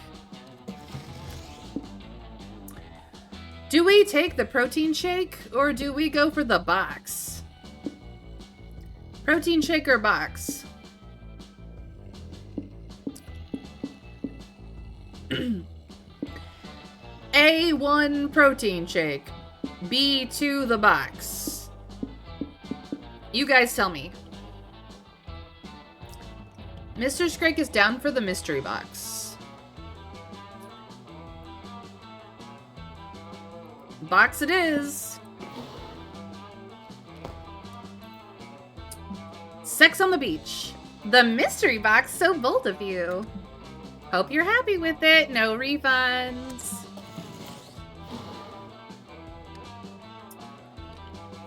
Do we take the protein shake or do we go for the box? Protein shake or box? A1 protein shake. B2 the box. You guys tell me. Mr. Scrake is down for the mystery box. Box it is. Sex on the beach. The mystery box, so bold of you. Hope you're happy with it. No refunds.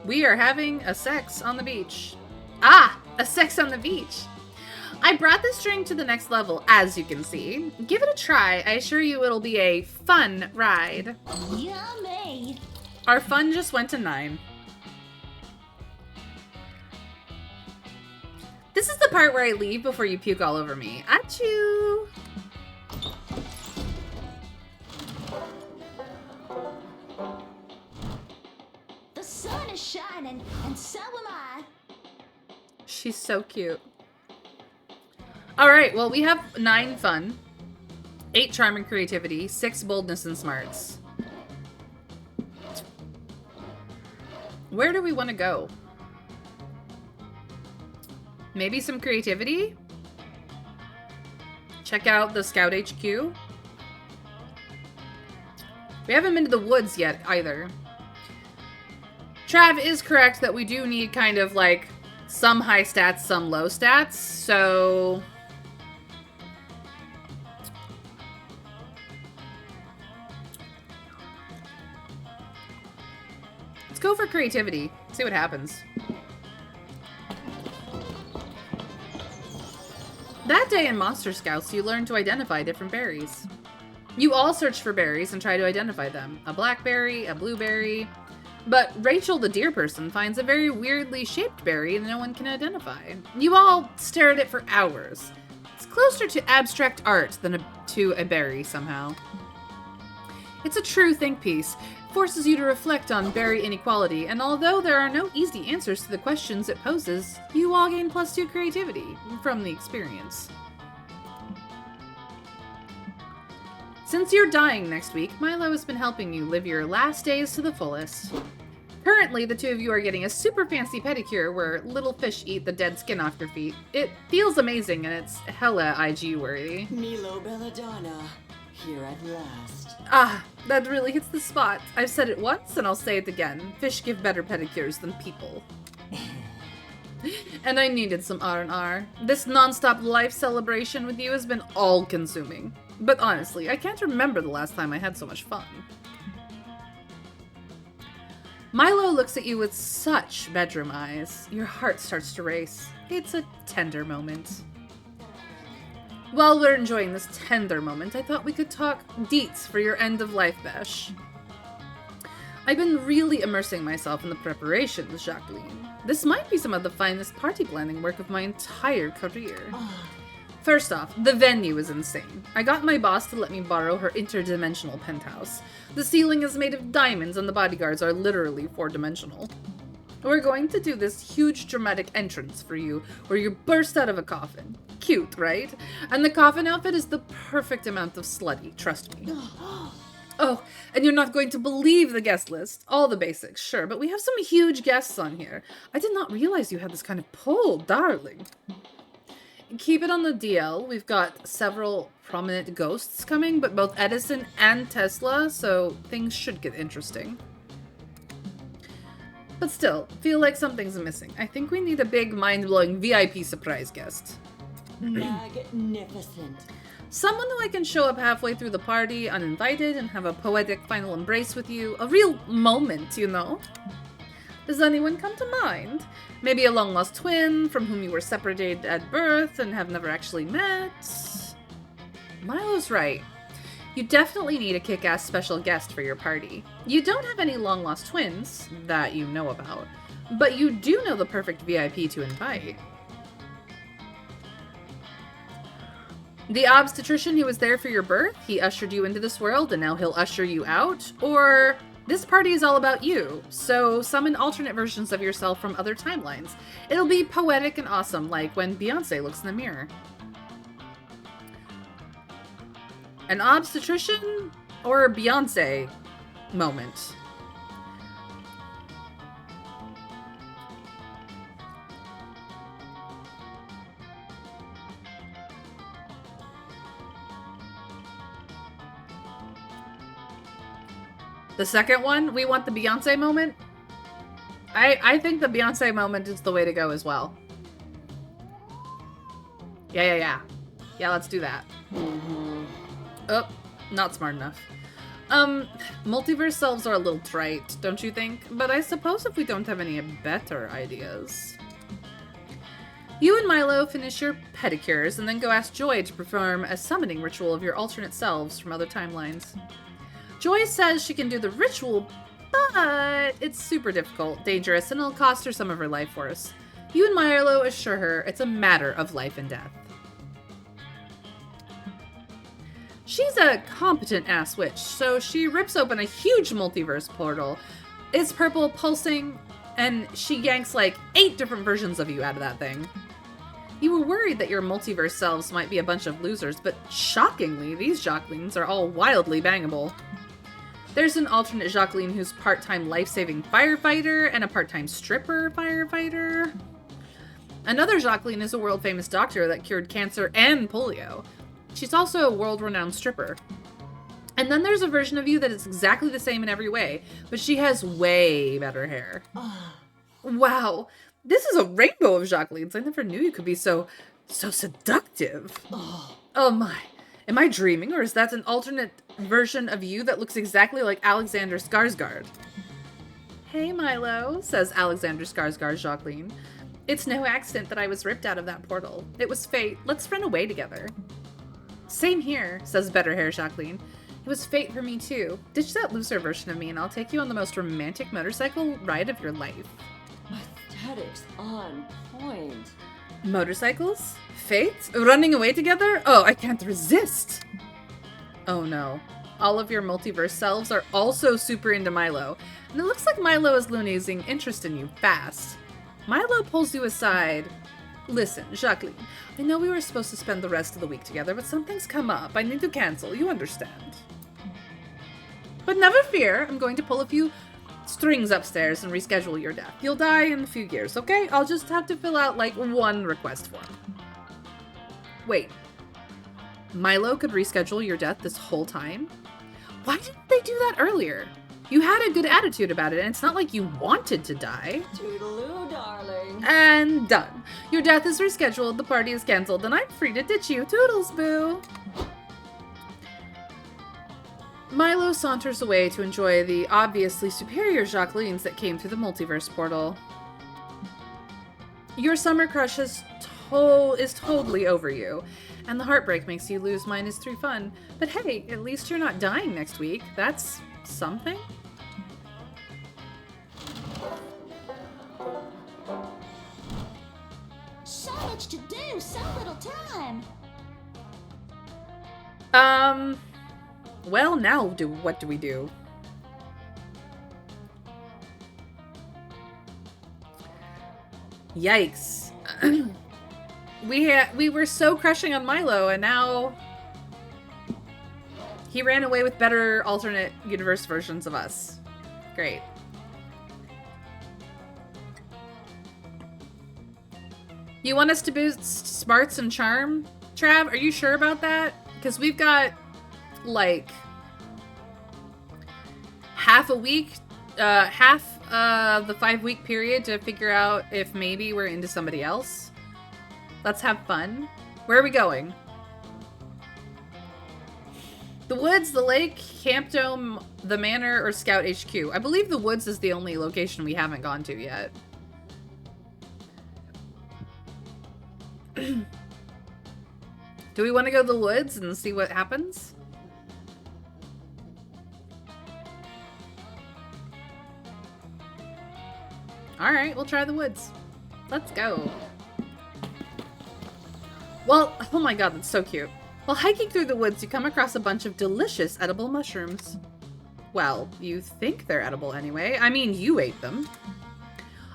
We are having a sex on the beach. Ah, a sex on the beach. I brought this drink to the next level, as you can see. Give it a try. I assure you it'll be a fun ride. Yummy! Our fun just went to 9. This is the part where I leave before you puke all over me. Achoo! The sun is shining, and so am I. She's so cute. Alright, well, we have 9 fun, 8 charm and creativity, 6 boldness and smarts. Where do we want to go? Maybe some creativity? Check out the Scout HQ. We haven't been to the woods yet, either. Trav is correct that we do need kind of like some high stats, some low stats, so... let's go for creativity. See what happens. That day in Monster Scouts, you learn to identify different berries. You all search for berries and try to identify them. A blackberry, a blueberry. But Rachel, the deer person, finds a very weirdly shaped berry that no one can identify. You all stare at it for hours. It's closer to abstract art than to a berry somehow. It's a true think piece. Forces you to reflect on berry inequality, and although there are no easy answers to the questions it poses, you all gain +2 creativity from the experience. Since you're dying next week, Milo has been helping you live your last days to the fullest. Currently, the two of you are getting a super fancy pedicure where little fish eat the dead skin off your feet. It feels amazing, and it's hella IG worthy. Milo Belladonna, here at last. Ah, that really hits the spot. I've said it once and I'll say it again. Fish give better pedicures than people. And I needed some R&R. This non-stop life celebration with you has been all-consuming. But honestly, I can't remember the last time I had so much fun. Milo looks at you with such bedroom eyes. Your heart starts to race. It's a tender moment. While we're enjoying this tender moment, I thought we could talk deets for your end-of-life bash. I've been really immersing myself in the preparations, Jacqueline. This might be some of the finest party planning work of my entire career. First off, the venue is insane. I got my boss to let me borrow her interdimensional penthouse. The ceiling is made of diamonds and the bodyguards are literally four-dimensional. We're going to do this huge dramatic entrance for you where you burst out of a coffin. Cute, right? And the coffin outfit is the perfect amount of slutty, trust me. Oh, and you're not going to believe the guest list. All the basics, sure, but we have some huge guests on here. I did not realize you had this kind of pull, darling. Keep it on the DL. We've got several prominent ghosts coming, but both Edison and Tesla, so things should get interesting. But still, feel like something's missing. I think we need a big, mind-blowing VIP surprise guest. Magnificent. Someone who I can show up halfway through the party, uninvited, and have a poetic final embrace with you. A real moment, you know? Does anyone come to mind? Maybe a long-lost twin from whom you were separated at birth and have never actually met? Milo's right. You definitely need a kick-ass special guest for your party. You don't have any long-lost twins that you know about, but you do know the perfect VIP to invite. The obstetrician who was there for your birth, he ushered you into this world and now he'll usher you out? Or this party is all about you, so summon alternate versions of yourself from other timelines. It'll be poetic and awesome, like when Beyonce looks in the mirror. An obstetrician or Beyonce moment? The second one, we want the Beyonce moment. I think the Beyonce moment is the way to go as well. Yeah, let's do that. Oh, not smart enough. Multiverse selves are a little trite, don't you think? But I suppose if we don't have any better ideas. You and Milo finish your pedicures and then go ask Joy to perform a summoning ritual of your alternate selves from other timelines. Joy says she can do the ritual, but it's super difficult, dangerous, and it'll cost her some of her life force. You and Milo assure her it's a matter of life and death. She's a competent ass witch, so she rips open a huge multiverse portal. It's purple, pulsing, and she yanks like 8 different versions of you out of that thing. You were worried that your multiverse selves might be a bunch of losers, but shockingly, these Jacquelines are all wildly bangable. There's an alternate Jacqueline who's part-time life-saving firefighter and a part-time stripper firefighter. Another Jacqueline is a world-famous doctor that cured cancer and polio. She's also a world-renowned stripper. And then there's a version of you that is exactly the same in every way, but she has way better hair. Wow, this is a rainbow of Jacquelines. I never knew you could be so seductive. Oh my. Am I dreaming, or is that an alternate version of you that looks exactly like Alexander Skarsgård? Hey, Milo, says Alexander Skarsgård Jacqueline. It's no accident that I was ripped out of that portal. It was fate. Let's run away together. Same here, says better hair Jacqueline. It was fate for me too. Ditch that loser version of me and I'll take you on the most romantic motorcycle ride of your life. Aesthetics on point. Motorcycles? Fate? Running away together? Oh, I can't resist. Oh no. All of your multiverse selves are also super into Milo. And it looks like Milo is losing interest in you fast. Milo pulls you aside. Listen, Jacqueline, I know we were supposed to spend the rest of the week together, but something's come up. I need to cancel, you understand. But never fear, I'm going to pull a few strings upstairs and reschedule your death. You'll die in a few years, okay? I'll just have to fill out, like, one request form. Wait. Milo could reschedule your death this whole time? Why didn't they do that earlier? You had a good attitude about it, and it's not like you wanted to die. Toodaloo, darling. And done. Your death is rescheduled, the party is cancelled, and I'm free to ditch you. Toodles, boo! Milo saunters away to enjoy the obviously superior Jacquelines that came through the multiverse portal. Your summer crush is totally over you, and the heartbreak makes you lose -3 fun. But hey, at least you're not dying next week. That's something? So much to do, so little time. Well, now what do we do? Yikes. We were so crushing on Milo, and now he ran away with better alternate universe versions of us. Great. You want us to boost smarts and charm, Trav? Are you sure about that? Because we've got, like, half a week, half of the 5-week period to figure out if maybe we're into somebody else. Let's have fun. Where are we going? The woods, the lake, Camp Dome, the manor, or Scout HQ? I believe the woods is the only location we haven't gone to yet. Do we want to go to the woods and see what happens? Alright, we'll try the woods. Let's go. Well, oh my god, that's so cute. While hiking through the woods, you come across a bunch of delicious edible mushrooms. Well, you think they're edible anyway. I mean, you ate them.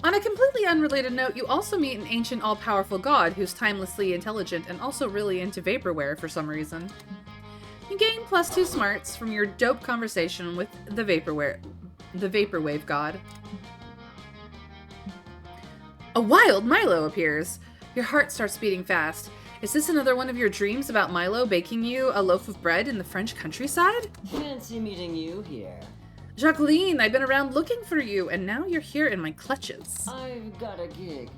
On a completely unrelated note, you also meet an ancient all-powerful god who's timelessly intelligent and also really into vaporware for some reason. You gain +2 smarts from your dope conversation with the Vaporwave god. A wild Milo appears. Your heart starts beating fast. Is this another one of your dreams about Milo baking you a loaf of bread in the French countryside? Fancy meeting you here. Jacqueline, I've been around looking for you, and now you're here in my clutches. I've got a gig.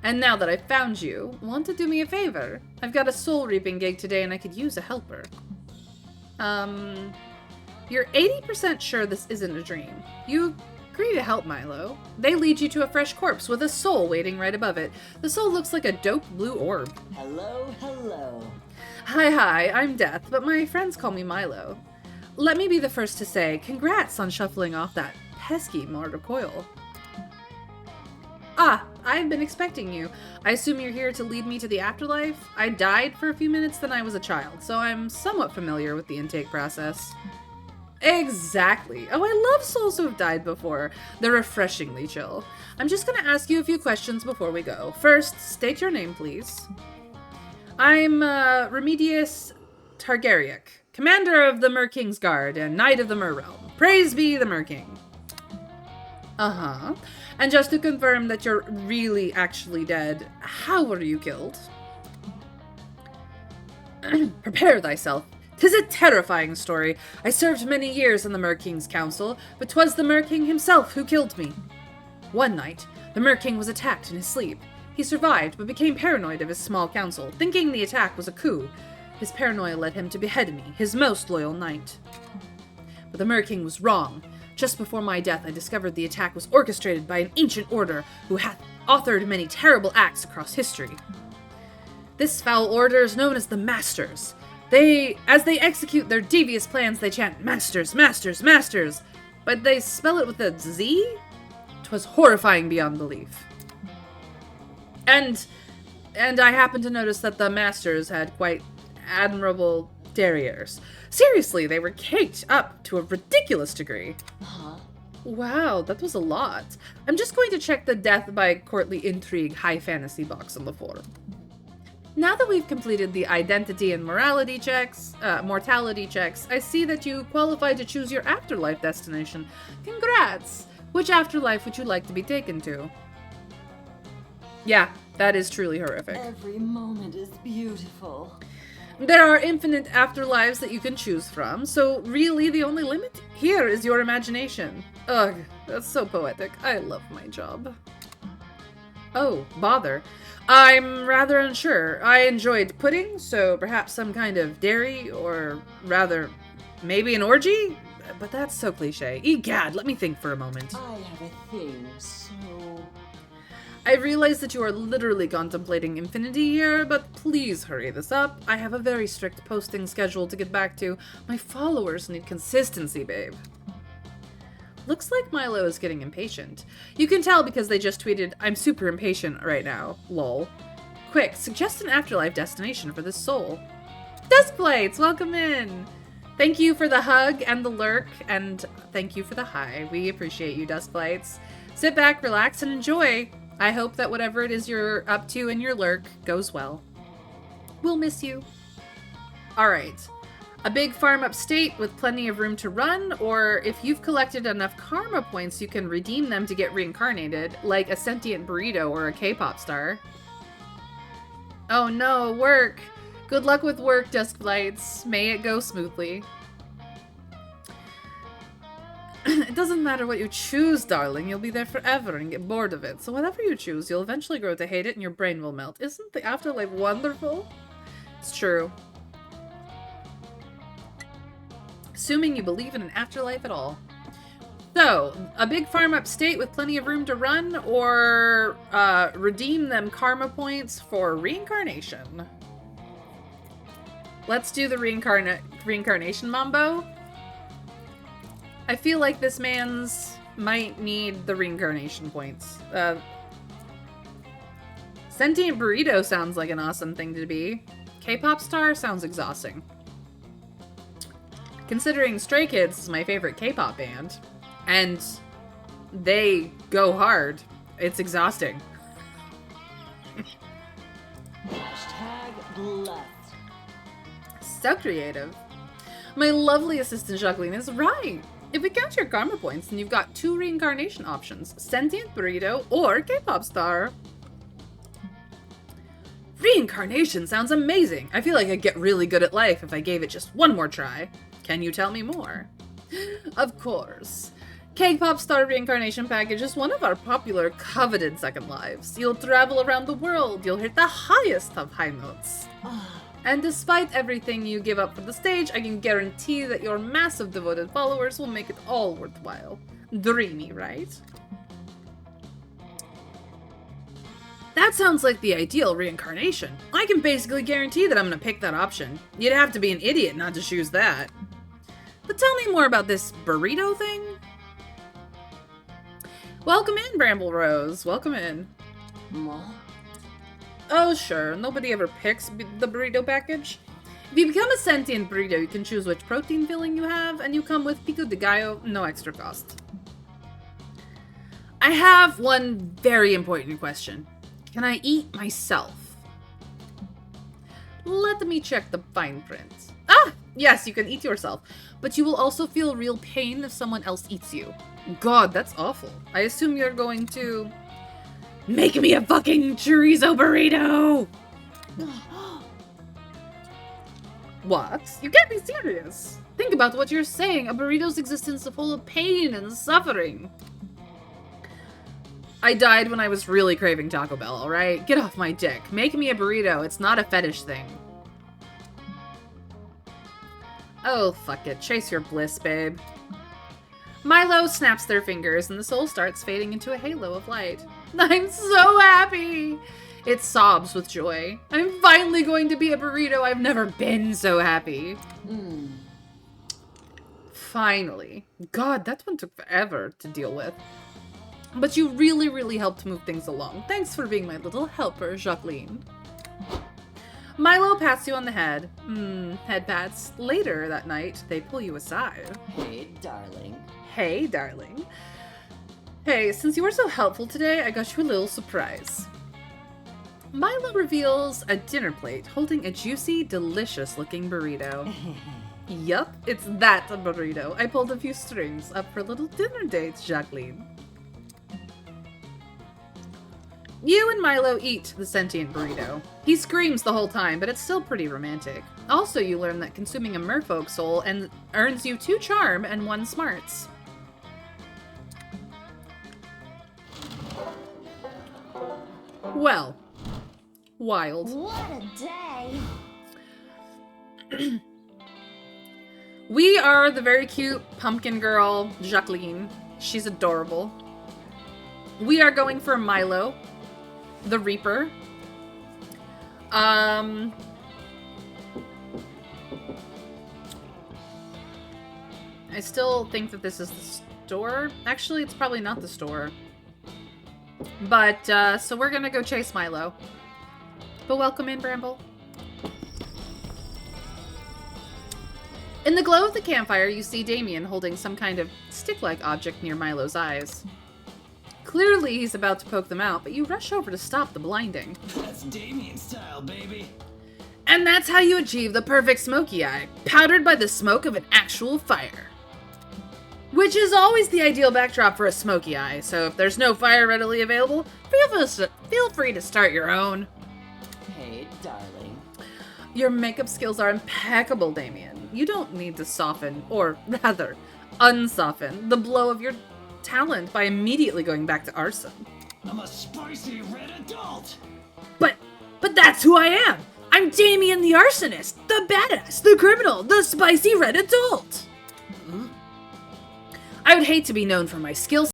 And now that I've found you, want to do me a favor? I've got a soul-reaping gig today, and I could use a helper. You're 80% sure this isn't a dream. You agree to help Milo. They lead you to a fresh corpse with a soul waiting right above it. The soul looks like a dope blue orb. Hello, hello. Hi, I'm Death, but my friends call me Milo. Let me be the first to say, congrats on shuffling off that pesky mortar coil. Ah, I've been expecting you. I assume you're here to lead me to the afterlife? I died for a few minutes when I was a child, so I'm somewhat familiar with the intake process. Exactly. Oh, I love souls who have died before. They're refreshingly chill. I'm just gonna ask you a few questions before we go. First, state your name, please. I'm, Remedius Targaryen, Commander of the Mer-King's Guard and Knight of the Mer-Realm. Praise be the Mer-King. Uh-huh. And just to confirm that you're really actually dead, how were you killed? Prepare thyself. 'Tis a terrifying story. I served many years in the Mer-King's council, but 'twas the Mer-King himself who killed me. One night, the Mer-King was attacked in his sleep. He survived, but became paranoid of his small council, thinking the attack was a coup. His paranoia led him to behead me, his most loyal knight. But the Mer-King was wrong. Just before my death, I discovered the attack was orchestrated by an ancient order who hath authored many terrible acts across history. This foul order is known as the Masters. As they execute their devious plans, they chant, Masters, Masters, Masters! But they spell it with a Z? 'Twas horrifying beyond belief. And I happened to notice that the Masters had quite admirable derrieres. Seriously, they were caked up to a ridiculous degree. Huh? Wow, that was a lot. I'm just going to check the death by courtly intrigue high fantasy box on the forum. Now that we've completed the identity and mortality checks, I see that you qualify to choose your afterlife destination. Congrats! Which afterlife would you like to be taken to? Yeah, that is truly horrific. Every moment is beautiful. There are infinite afterlives that you can choose from, so really the only limit here is your imagination. Ugh, that's so poetic. I love my job. Oh, bother. I'm rather unsure. I enjoyed pudding, so perhaps some kind of dairy, or rather, maybe an orgy? But that's so cliche. Egad, let me think for a moment. I have a thing, so... I realize that you are literally contemplating infinity here, but please hurry this up. I have a very strict posting schedule to get back to. My followers need consistency, babe. Looks like Milo is getting impatient. You can tell because they just tweeted, I'm super impatient right now, lol. Quick, suggest an afterlife destination for this soul. Duskblights, welcome in! Thank you for the hug and the lurk, and thank you for the hi. We appreciate you, Duskblights. Sit back, relax, and enjoy. I hope that whatever it is you're up to in your lurk goes well. We'll miss you. Alright. A big farm upstate with plenty of room to run, or if you've collected enough karma points, you can redeem them to get reincarnated, like a sentient burrito or a K-pop star. Oh no, work! Good luck with work, Duskblights. May it go smoothly. It doesn't matter what you choose, darling. You'll be there forever and get bored of it. So whatever you choose, you'll eventually grow to hate it and your brain will melt. Isn't the afterlife wonderful? It's true. Assuming you believe in an afterlife at all. So, a big farm upstate with plenty of room to run, or redeem them karma points for reincarnation. Let's do the reincarnation mambo. I feel like this man's might need the reincarnation points. Sentient burrito sounds like an awesome thing to be. K-pop star sounds exhausting. Considering Stray Kids is my favorite K-pop band, and they go hard, it's exhausting. Hashtag blessed. So creative. My lovely assistant Jacqueline is right. If we count your karma points, then you've got 2 reincarnation options. Sentient burrito or K-pop star. Reincarnation sounds amazing. I feel like I'd get really good at life if I gave it just one more try. Can you tell me more? Of course. K-pop star reincarnation package is one of our popular, coveted second lives. You'll travel around the world. You'll hit the highest of high notes. And despite everything you give up for the stage, I can guarantee that your massive devoted followers will make it all worthwhile. Dreamy, right? That sounds like the ideal reincarnation. I can basically guarantee that I'm gonna pick that option. You'd have to be an idiot not to choose that. But tell me more about this burrito thing. Welcome in, Bramble Rose. Welcome in. Oh, sure. Nobody ever picks the burrito package. If you become a sentient burrito, you can choose which protein filling you have, and you come with pico de gallo, no extra cost. I have one very important question. Can I eat myself? Let me check the fine print. Ah! Yes, you can eat yourself, but you will also feel real pain if someone else eats you. God, that's awful. I assume you're going to... Make me a fucking chorizo burrito! What? You can't be serious. Think about what you're saying. A burrito's existence is full of pain and suffering. I died when I was really craving Taco Bell, alright? Get off my dick. Make me a burrito. It's not a fetish thing. Oh, fuck it. Chase your bliss, babe. Milo snaps their fingers and the soul starts fading into a halo of light. I'm so happy! It sobs with joy. I'm finally going to be a burrito. I've never been so happy. Finally. God, that one took forever to deal with. But you really, really helped move things along. Thanks for being my little helper, Jacqueline. Milo pats you on the head. Head pats. Later that night, they pull you aside. Hey, darling. Hey, darling. Hey, since you were so helpful today, I got you a little surprise. Milo reveals a dinner plate holding a juicy, delicious-looking burrito. Yup, it's that burrito. I pulled a few strings up for a little dinner date, Jacqueline. You and Milo eat the sentient burrito. He screams the whole time, but it's still pretty romantic. Also, you learn that consuming a merfolk soul and earns you 2 charm and 1 smarts. Well, wild. What a day. We are the very cute pumpkin girl, Jacqueline. She's adorable. We are going for Milo, the Reaper. I still think that this is the store. Actually, it's probably not the store. But, so we're gonna go chase Milo. But welcome in, Bramble. In the glow of the campfire, you see Damien holding some kind of stick-like object near Milo's eyes. Clearly, he's about to poke them out, but you rush over to stop the blinding. That's Damien style, baby. And that's how you achieve the perfect smoky eye, powdered by the smoke of an actual fire. Which is always the ideal backdrop for a smoky eye, so if there's no fire readily available, feel free to start your own. Hey, darling. Your makeup skills are impeccable, Damien. You don't need to soften, or rather, unsoften, the blow of your talent by immediately going back to arson. I'm a spicy red adult. But that's who I am! I'm Damien the Arsonist, the badass, the criminal, the spicy red adult! I would hate to be known for my skills